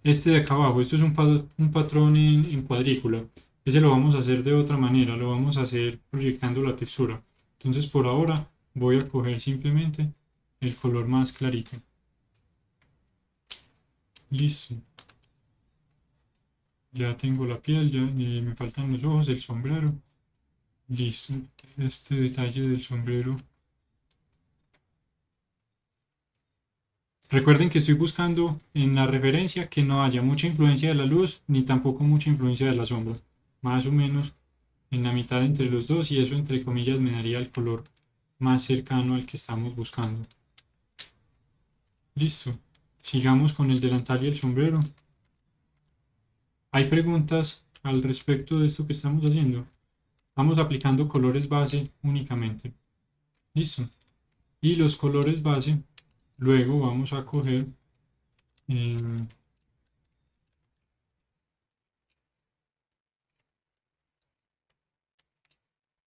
Este de acá abajo, esto es un patrón en cuadrícula. Ese lo vamos a hacer de otra manera, lo vamos a hacer proyectando la textura. Entonces por ahora voy a coger simplemente el color más clarito. Listo. Ya tengo la piel, ya me faltan los ojos, el sombrero. Listo. Este detalle del sombrero. Recuerden que estoy buscando en la referencia que no haya mucha influencia de la luz ni tampoco mucha influencia de la sombra. Más o menos en la mitad entre los dos, y eso entre comillas me daría el color más cercano al que estamos buscando. Listo. Sigamos con el delantal y el sombrero. Hay preguntas al respecto de esto que estamos haciendo. Estamos aplicando colores base únicamente. Listo. Y los colores base, luego vamos a coger eh,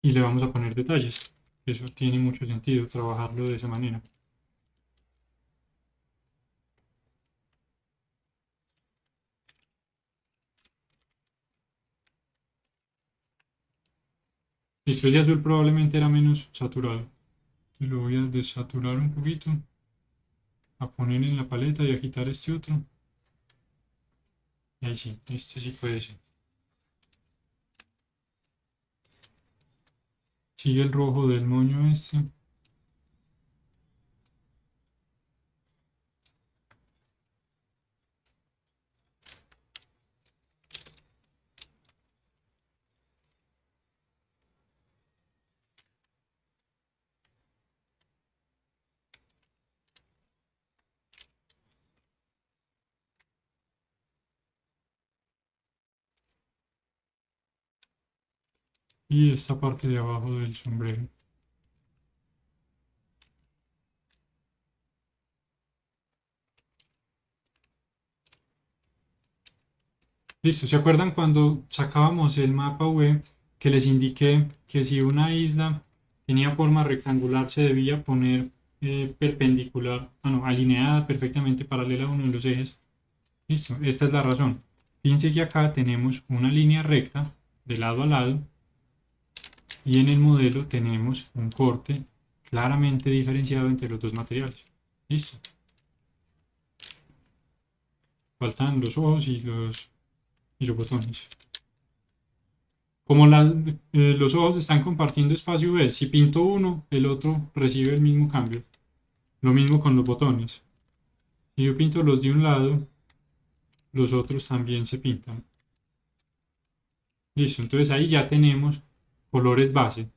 y le vamos a poner detalles. Eso tiene mucho sentido, trabajarlo de esa manera. Listo, ese azul probablemente era menos saturado. Entonces lo voy a desaturar un poquito, a poner en la paleta y a quitar este otro. Y ahí sí, este sí puede ser. Sigue el rojo del moño este. Y esta parte de abajo del sombrero. Listo, ¿se acuerdan cuando sacábamos el mapa web que les indiqué que si una isla tenía forma rectangular se debía poner perpendicular, alineada perfectamente paralela a uno de los ejes? Listo, esta es la razón. Fíjense que acá tenemos una línea recta de lado a lado y en el modelo tenemos un corte claramente diferenciado entre los dos materiales. Listo. Faltan los ojos y los botones. Como los ojos están compartiendo espacio B, si pinto uno, el otro recibe el mismo cambio. Lo mismo con los botones. Si yo pinto los de un lado, los otros también se pintan. Listo, entonces ahí ya tenemos colores base.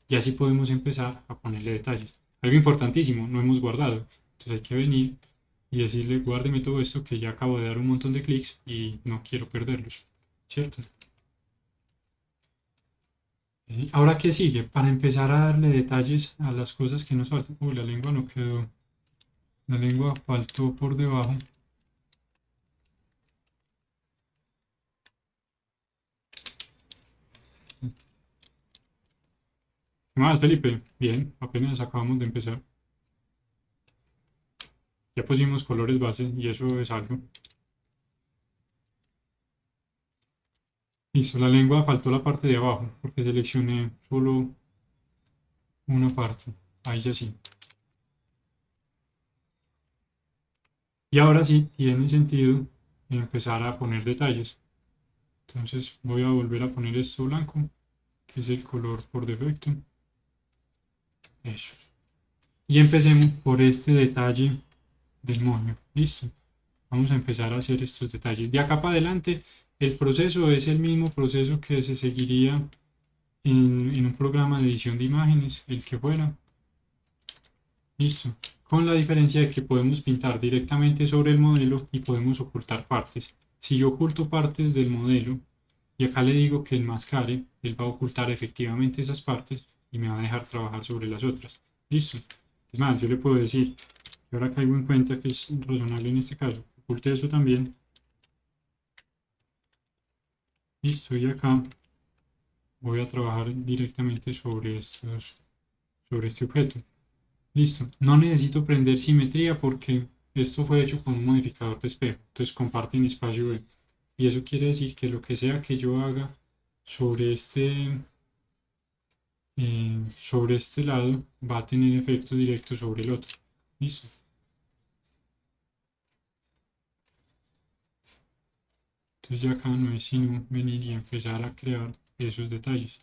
Y así podemos empezar a ponerle detalles. Algo importantísimo, no hemos guardado. Entonces hay que venir y decirle, guárdeme todo esto que ya acabo de dar un montón de clics y no quiero perderlos. ¿Cierto? Ahora, ¿qué sigue? Para empezar a darle detalles a las cosas que nos faltan. Uy, la lengua no quedó. La lengua faltó por debajo. ¿Qué más, Felipe? Bien, apenas acabamos de empezar. Ya pusimos colores base y eso es algo. Listo, la lengua faltó la parte de abajo porque seleccioné solo una parte. Ahí ya sí. Y ahora sí tiene sentido empezar a poner detalles. Entonces voy a volver a poner esto blanco, que es el color por defecto. Eso. Y empecemos por este detalle del moño. Listo. Vamos a empezar a hacer estos detalles. De acá para adelante, el proceso es el mismo proceso que se seguiría en un programa de edición de imágenes, el que fuera. Listo. Con la diferencia de que podemos pintar directamente sobre el modelo y podemos ocultar partes. Si yo oculto partes del modelo y acá le digo que enmascare, él va a ocultar efectivamente esas partes y me va a dejar trabajar sobre las otras. Listo. Es más, yo le puedo decir, y ahora caigo en cuenta que es razonable en este caso, oculte eso también. Listo, y acá voy a trabajar directamente sobre este objeto. Listo. No necesito prender simetría porque esto fue hecho con un modificador de espejo. Entonces comparten espacio B. Y eso quiere decir que lo que sea que yo haga sobre sobre este lado va a tener efecto directo sobre el otro. Listo. Entonces ya acá no es sino venir y empezar a crear esos detalles.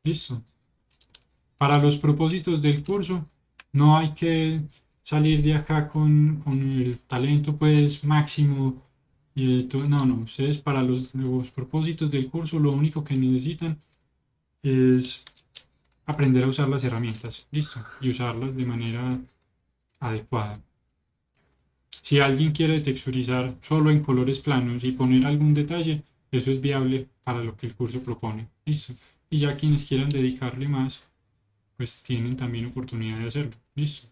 Listo. Para los propósitos del curso, no hay que salir de acá con el talento pues máximo. No, no, ustedes para los propósitos del curso lo único que necesitan es aprender a usar las herramientas, listo, y usarlas de manera adecuada. Si alguien quiere texturizar solo en colores planos y poner algún detalle, eso es viable para lo que el curso propone, listo. Y ya quienes quieran dedicarle más, pues tienen también oportunidad de hacerlo. Listo.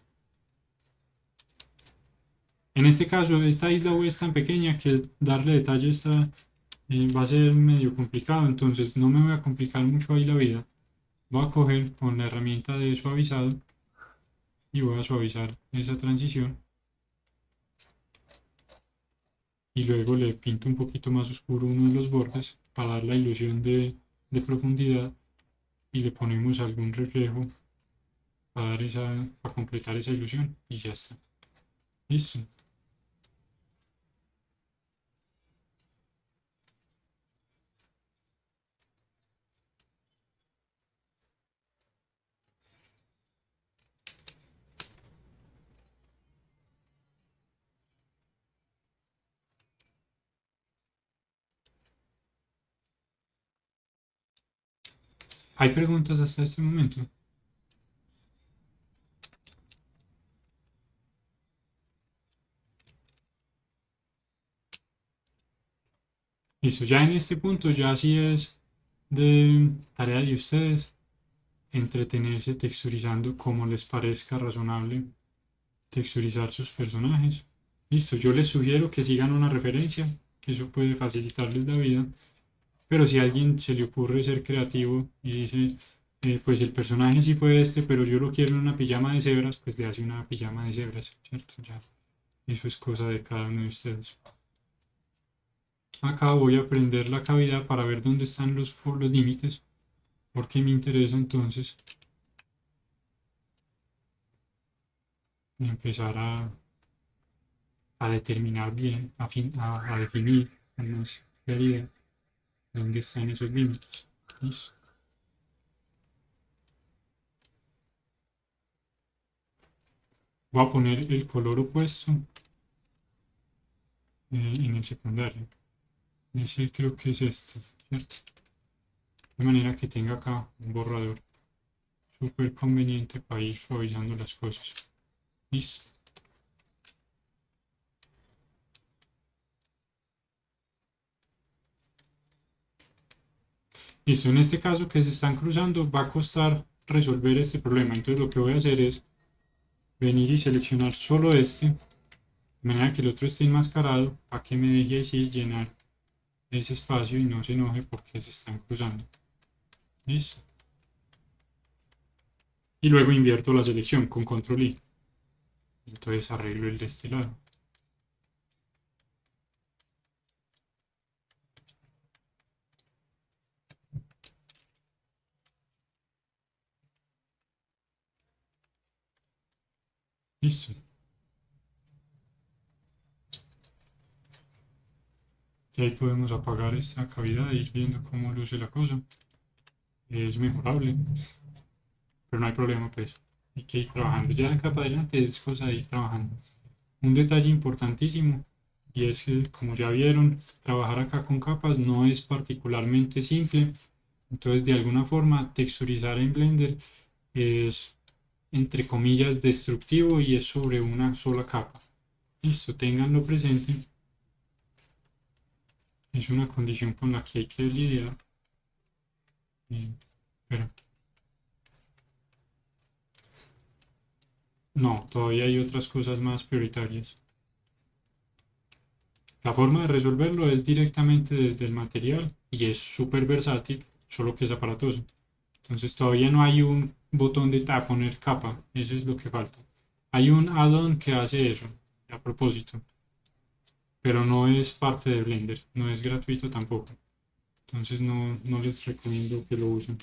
En este caso, esta isla web es tan pequeña que darle detalle va a ser medio complicado, entonces no me voy a complicar mucho ahí la vida. Voy a coger con la herramienta de suavizado y voy a suavizar esa transición y luego le pinto un poquito más oscuro uno de los bordes para dar la ilusión de profundidad y le ponemos algún reflejo para completar esa ilusión y ya está. Listo. ¿Hay preguntas hasta este momento? Listo, ya en este punto ya sí es de tarea de ustedes entretenerse texturizando como les parezca razonable texturizar sus personajes. Listo, yo les sugiero que sigan una referencia, que eso puede facilitarles la vida, pero si a alguien se le ocurre ser creativo y dice, pues el personaje sí fue este, pero yo lo quiero en una pijama de cebras, pues le hace una pijama de cebras, ¿cierto? Ya, eso es cosa de cada uno de ustedes. Acá voy a prender la cavidad para ver dónde están los límites, porque me interesa entonces empezar a determinar bien, a definir con más claridad dónde están esos límites. ¿Listo? Voy a poner el color opuesto en el secundario. Ese creo que es este, ¿cierto? De manera que tenga acá un borrador súper conveniente para ir suavizando las cosas. ¿Listo? Listo, en este caso que se están cruzando va a costar resolver este problema. Entonces lo que voy a hacer es venir y seleccionar solo este, de manera que el otro esté enmascarado para que me deje así llenar ese espacio y no se enoje porque se están cruzando. Listo. Y luego invierto la selección con control I. Entonces arreglo el de este lado. Listo. Y ahí podemos apagar esta cavidad e ir viendo cómo luce la cosa. Es mejorable, pero no hay problema, pues hay que ir trabajando. Ya de acá para adelante es cosa de ir trabajando. Un detalle importantísimo y es que, como ya vieron, trabajar acá con capas no es particularmente simple. Entonces, de alguna forma, texturizar en Blender es, entre comillas, destructivo y es sobre una sola capa. Listo, ténganlo presente. Es una condición con la que hay que lidiar. Pero no, todavía hay otras cosas más prioritarias. La forma de resolverlo es directamente desde el material y es súper versátil, solo que es aparatoso. Entonces todavía no hay un botón de poner capa, eso es lo que falta. Hay un add-on que hace eso, a propósito, pero no es parte de Blender, no es gratuito tampoco. Entonces no les recomiendo que lo usen.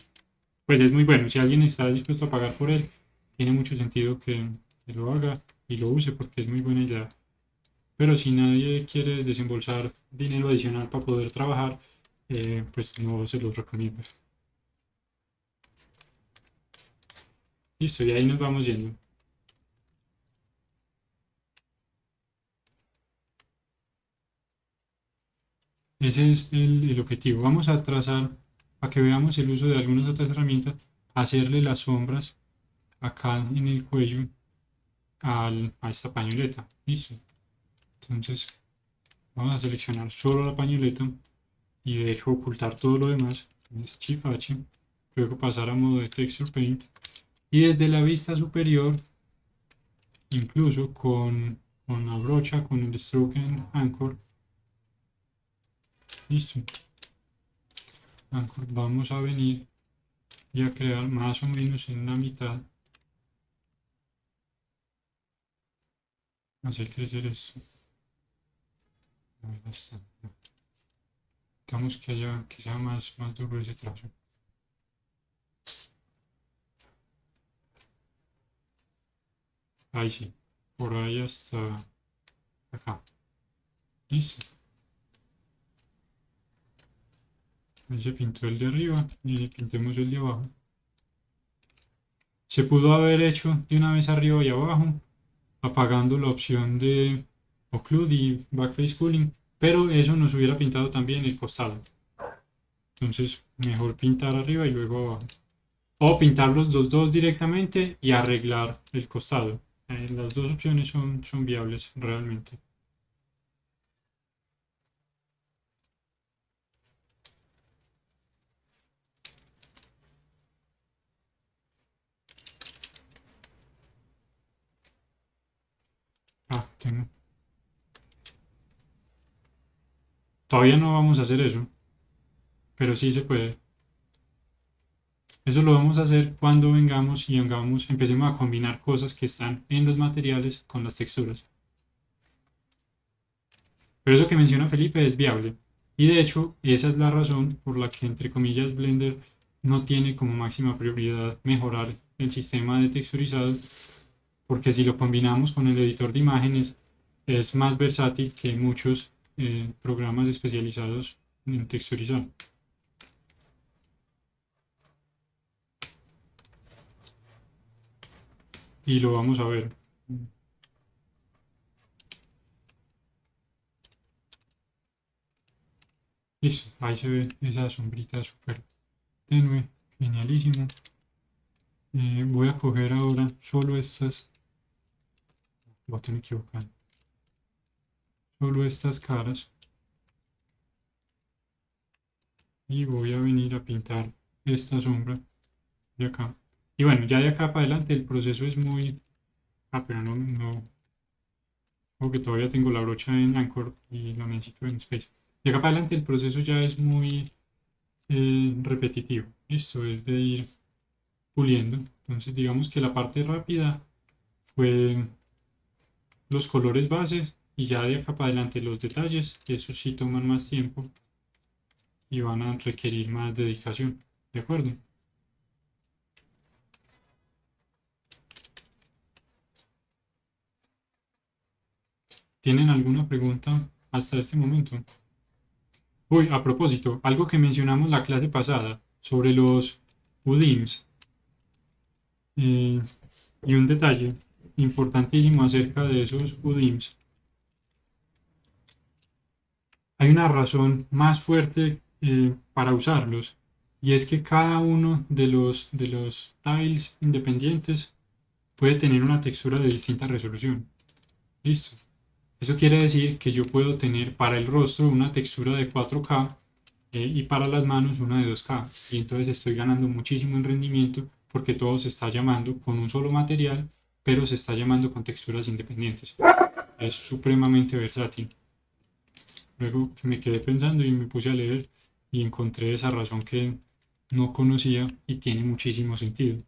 Pues es muy bueno, si alguien está dispuesto a pagar por él, tiene mucho sentido que lo haga y lo use porque es muy buena idea. Pero si nadie quiere desembolsar dinero adicional para poder trabajar, pues no se los recomiendo. Listo, y ahí nos vamos yendo. Ese es el objetivo. Vamos a trazar, para que veamos el uso de algunas otras herramientas, hacerle las sombras acá en el cuello a esta pañoleta. Listo. Entonces vamos a seleccionar solo la pañoleta y de hecho ocultar todo lo demás. Entonces Shift H, luego pasar a modo de Texture Paint y desde la vista superior, incluso con la brocha, con el Stroke and Anchor, listo. Anchor, vamos a venir y a crear más o menos en la mitad, hacer crecer esto. Ahí está. Necesitamos que sea más duro ese trazo. Ahí sí, por ahí hasta acá. Listo. Ahí se pintó el de arriba y pintemos el de abajo. Se pudo haber hecho de una vez arriba y abajo, apagando la opción de Occlude y Backface Cooling, pero eso nos hubiera pintado también el costado. Entonces, mejor pintar arriba y luego abajo. O pintar los dos directamente y arreglar el costado. Las dos opciones son viables realmente. Ah, tengo. Todavía no vamos a hacer eso, pero sí se puede. Eso lo vamos a hacer cuando vengamos y empecemos a combinar cosas que están en los materiales con las texturas. Pero eso que menciona Felipe es viable. Y de hecho, esa es la razón por la que, entre comillas, Blender no tiene como máxima prioridad mejorar el sistema de texturizado, porque si lo combinamos con el editor de imágenes, es más versátil que muchos programas especializados en texturizado. Y lo vamos a ver. Listo, ahí se ve esa sombrita súper tenue, genialísimo. Voy a coger ahora solo estas, botón equivocado, solo estas caras y voy a venir a pintar esta sombra de acá. Y bueno, ya de acá para adelante el proceso es muy... Ah, pero no, porque todavía tengo la brocha en Anchor y lo necesito en Space. De acá para adelante el proceso ya es muy repetitivo. Esto es de ir puliendo. Entonces digamos que la parte rápida fue los colores bases y ya de acá para adelante los detalles, eso sí toman más tiempo y van a requerir más dedicación. ¿De acuerdo? ¿Tienen alguna pregunta hasta este momento? Uy, a propósito, algo que mencionamos la clase pasada sobre los UDIMs eh, y un detalle importantísimo acerca de esos UDIMs. Hay una razón más fuerte para usarlos y es que cada uno de los tiles independientes puede tener una textura de distinta resolución. Listo. Eso quiere decir que yo puedo tener para el rostro una textura de 4K y para las manos una de 2K. Y entonces estoy ganando muchísimo en rendimiento porque todo se está llamando con un solo material, pero se está llamando con texturas independientes. Es supremamente versátil. Luego me quedé pensando y me puse a leer y encontré esa razón que no conocía y tiene muchísimo sentido.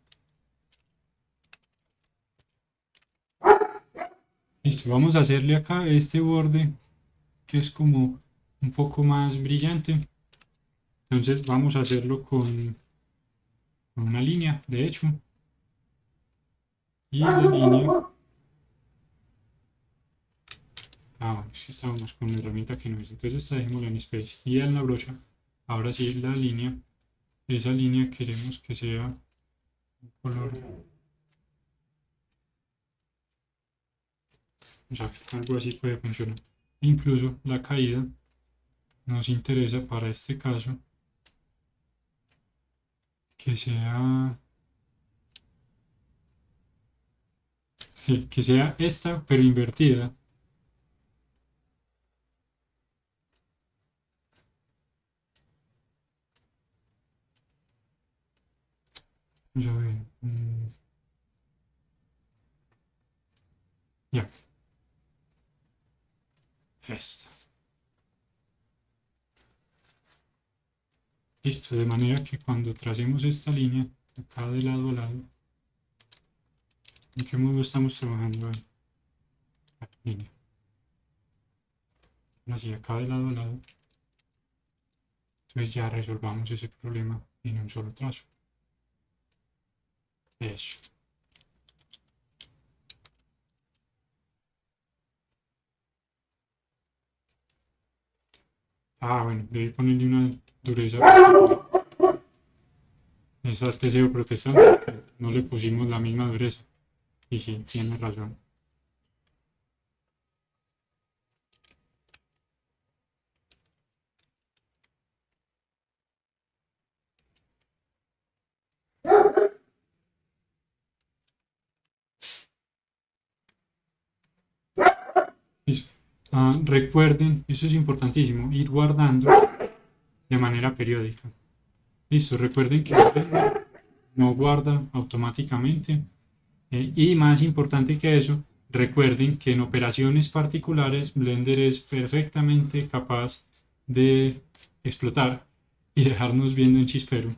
Listo, vamos a hacerle acá este borde que es como un poco más brillante. Entonces vamos a hacerlo con una línea, de hecho. Y la línea... Ah, bueno, es que estábamos con una herramienta que no es. Entonces esta dejémosla en Space. Y en la brocha, ahora sí la línea. Esa línea queremos que sea un color... O sea, algo así puede funcionar. Incluso la caída nos interesa para este caso que sea esta pero invertida. Vamos a ver. Ya, esta. Listo, de manera que cuando tracemos esta línea, acá de lado a lado, ¿en qué modo estamos trabajando? La línea. Así, acá de lado a lado. Entonces ya resolvamos ese problema en un solo trazo. Eso. Ah, bueno, debí ponerle una dureza. Esa TCO protestante, no le pusimos la misma dureza. Y sí, tiene razón. Listo. Recuerden, eso es importantísimo, ir guardando de manera periódica. Listo, recuerden que no guarda automáticamente. Y más importante que eso, recuerden que en operaciones particulares Blender es perfectamente capaz de explotar y dejarnos viendo un chispero.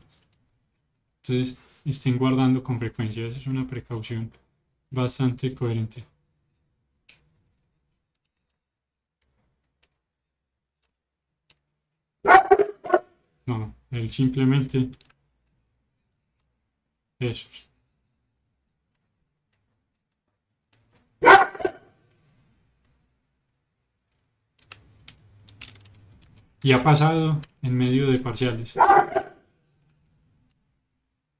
Entonces, estén guardando con frecuencia. Esa es una precaución bastante coherente. No, él simplemente eso. Y ha pasado en medio de parciales.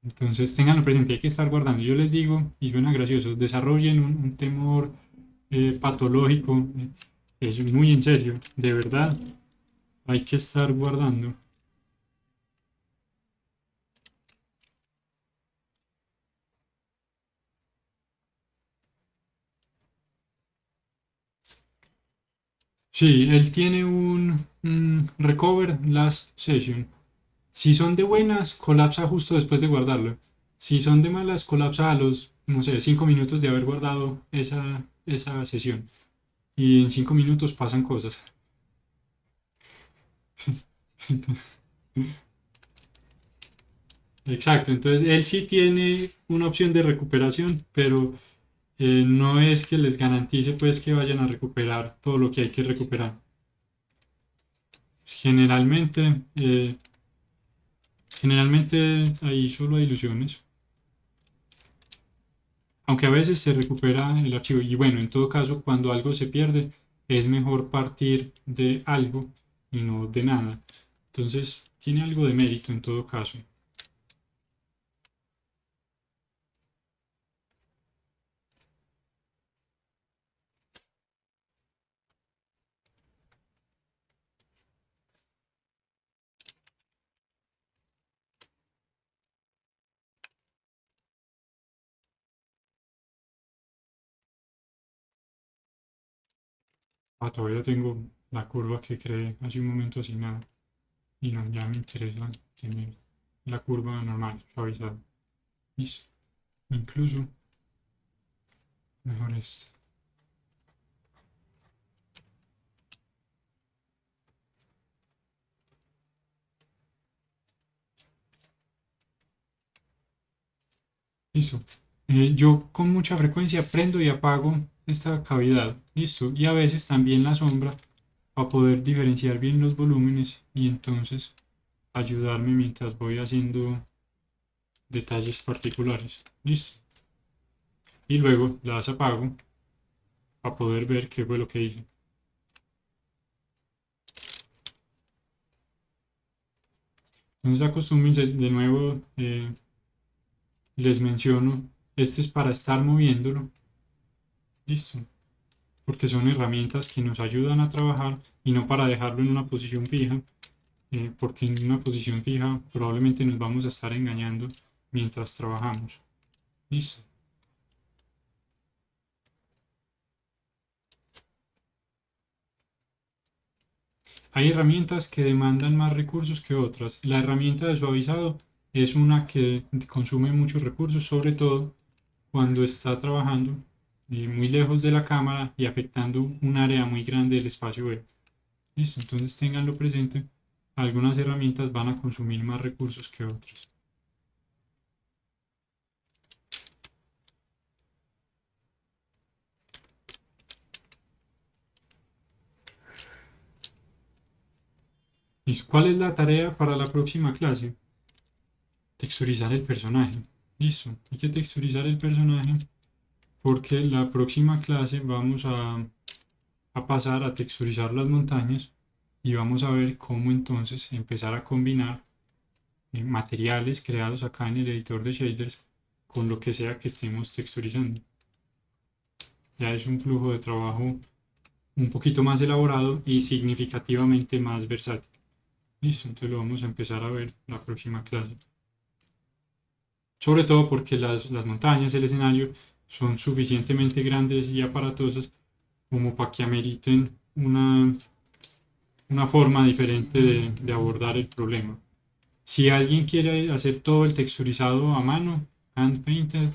Entonces, tenganlo presente, hay que estar guardando. Yo les digo, y suena gracioso, desarrollen un temor patológico. Es muy en serio, de verdad, hay que estar guardando. Sí, él tiene un recover last session. Si son de buenas, colapsa justo después de guardarlo. Si son de malas, colapsa a los, no sé, 5 minutos de haber guardado esa sesión. Y en 5 minutos pasan cosas. Exacto, entonces él sí tiene una opción de recuperación, pero no es que les garantice pues que vayan a recuperar todo lo que hay que recuperar. Generalmente, generalmente ahí solo hay ilusiones, aunque a veces se recupera el archivo. Y bueno, en todo caso, cuando algo se pierde, es mejor partir de algo y no de nada. Entonces, tiene algo de mérito en todo caso. Ah, todavía tengo la curva que creé hace un momento asignada. y no, ya me interesa tener la curva normal, suavizada. Listo. Incluso mejor este. Listo. Yo con mucha frecuencia prendo y apago esta cavidad. Listo. Y a veces también la sombra para poder diferenciar bien los volúmenes y entonces ayudarme mientras voy haciendo detalles particulares. Listo. Y luego las apago para poder ver qué fue lo que hice. Entonces acostúmbrense de nuevo, les menciono, este es para estar moviéndolo. Listo. Porque son herramientas que nos ayudan a trabajar y no para dejarlo en una posición fija, porque en una posición fija probablemente nos vamos a estar engañando mientras trabajamos. Listo. Hay herramientas que demandan más recursos que otras. La herramienta de suavizado es una que consume muchos recursos, sobre todo cuando está trabajando muy lejos de la cámara y afectando un área muy grande del espacio web. Listo, entonces ténganlo presente. Algunas herramientas van a consumir más recursos que otras. Listo, ¿cuál es la tarea para la próxima clase? Texturizar el personaje. Listo, hay que texturizar el personaje porque la próxima clase vamos a pasar a texturizar las montañas y vamos a ver cómo entonces empezar a combinar materiales creados acá en el editor de shaders con lo que sea que estemos texturizando. Ya es un flujo de trabajo un poquito más elaborado y significativamente más versátil. Listo, entonces lo vamos a empezar a ver en la próxima clase. Sobre todo porque las montañas, el escenario, son suficientemente grandes y aparatosas como para que ameriten una forma diferente de abordar el problema. Si alguien quiere hacer todo el texturizado a mano, hand painted,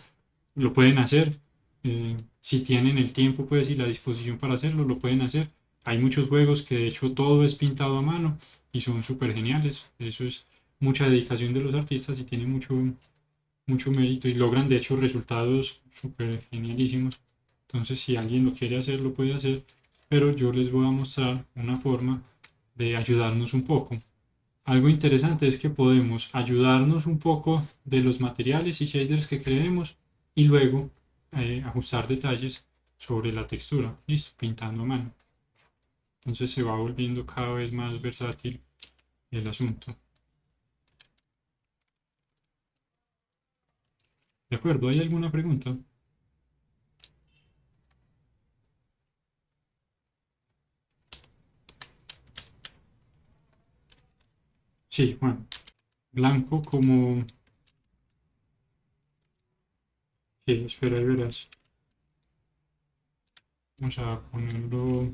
lo pueden hacer. Si tienen el tiempo, pues, y la disposición para hacerlo, lo pueden hacer. Hay muchos juegos que de hecho todo es pintado a mano y son súper geniales. Eso es mucha dedicación de los artistas y tiene mucho mérito y logran de hecho resultados súper genialísimos. Entonces, si alguien lo quiere hacer, lo puede hacer, pero yo les voy a mostrar una forma de ayudarnos un poco. Algo interesante es que podemos ayudarnos un poco de los materiales y shaders que creemos y luego ajustar detalles sobre la textura, listo, pintando a mano. Entonces se va volviendo cada vez más versátil el asunto. ¿De acuerdo? ¿Hay alguna pregunta? Sí, bueno, blanco como... Sí, espera y verás. Vamos a ponerlo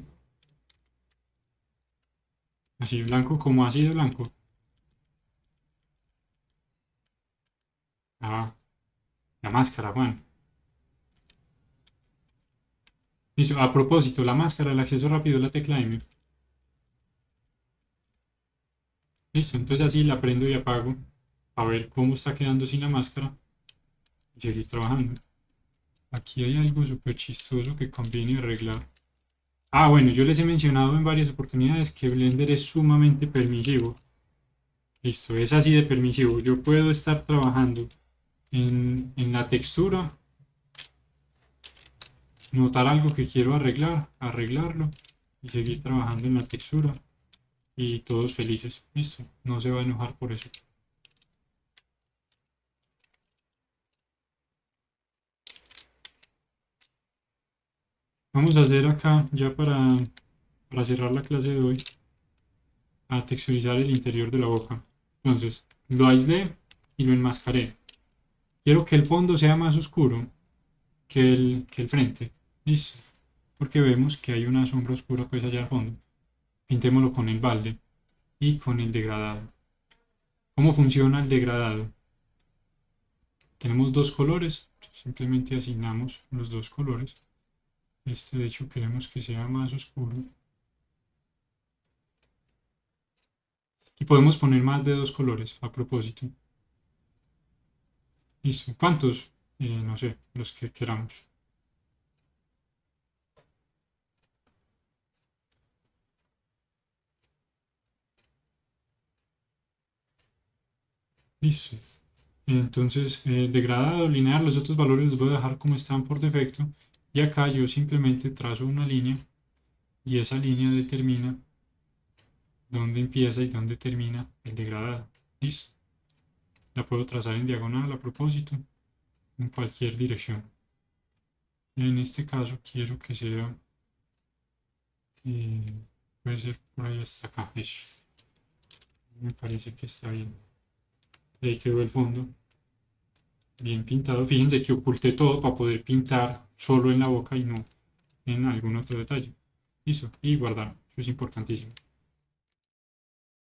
así, blanco como así de blanco. Ah, la máscara, Juan. Listo, a propósito, la máscara, el acceso rápido, la tecla M. Listo, entonces así la prendo y apago a ver cómo está quedando sin la máscara y seguir trabajando. Aquí hay algo súper chistoso que conviene arreglar. Ah, bueno, yo les he mencionado en varias oportunidades que Blender es sumamente permisivo. Listo, es así de permisivo. Yo puedo estar trabajando en la textura, notar algo que quiero arreglar, arreglarlo y seguir trabajando en la textura y todos felices. Listo, no se va a enojar por eso. Vamos a hacer acá, ya para cerrar la clase de hoy, a texturizar el interior de la boca. Entonces, lo aislé y lo enmascaré. Quiero que el fondo sea más oscuro que el frente. Listo. Porque vemos que hay una sombra oscura pues allá al fondo. Pintémoslo con el balde. y con el degradado. ¿Cómo funciona el degradado? Tenemos dos colores, simplemente asignamos los dos colores. Este de hecho queremos que sea más oscuro. Y podemos poner más de dos colores a propósito. Listo. ¿Cuántos? No sé, los que queramos. Listo. Entonces, degradado, lineal, los otros valores los voy a dejar como están por defecto. Y acá yo simplemente trazo una línea y esa línea determina dónde empieza y dónde termina el degradado. Listo. La puedo trazar en diagonal a propósito, en cualquier dirección. En este caso quiero que sea, eh, puede ser por ahí hasta acá. Eso. Me parece que está bien. Ahí quedó el fondo. Bien pintado. Fíjense que oculté todo para poder pintar solo en la boca y no en algún otro detalle. Listo. Y guardar. Eso es importantísimo.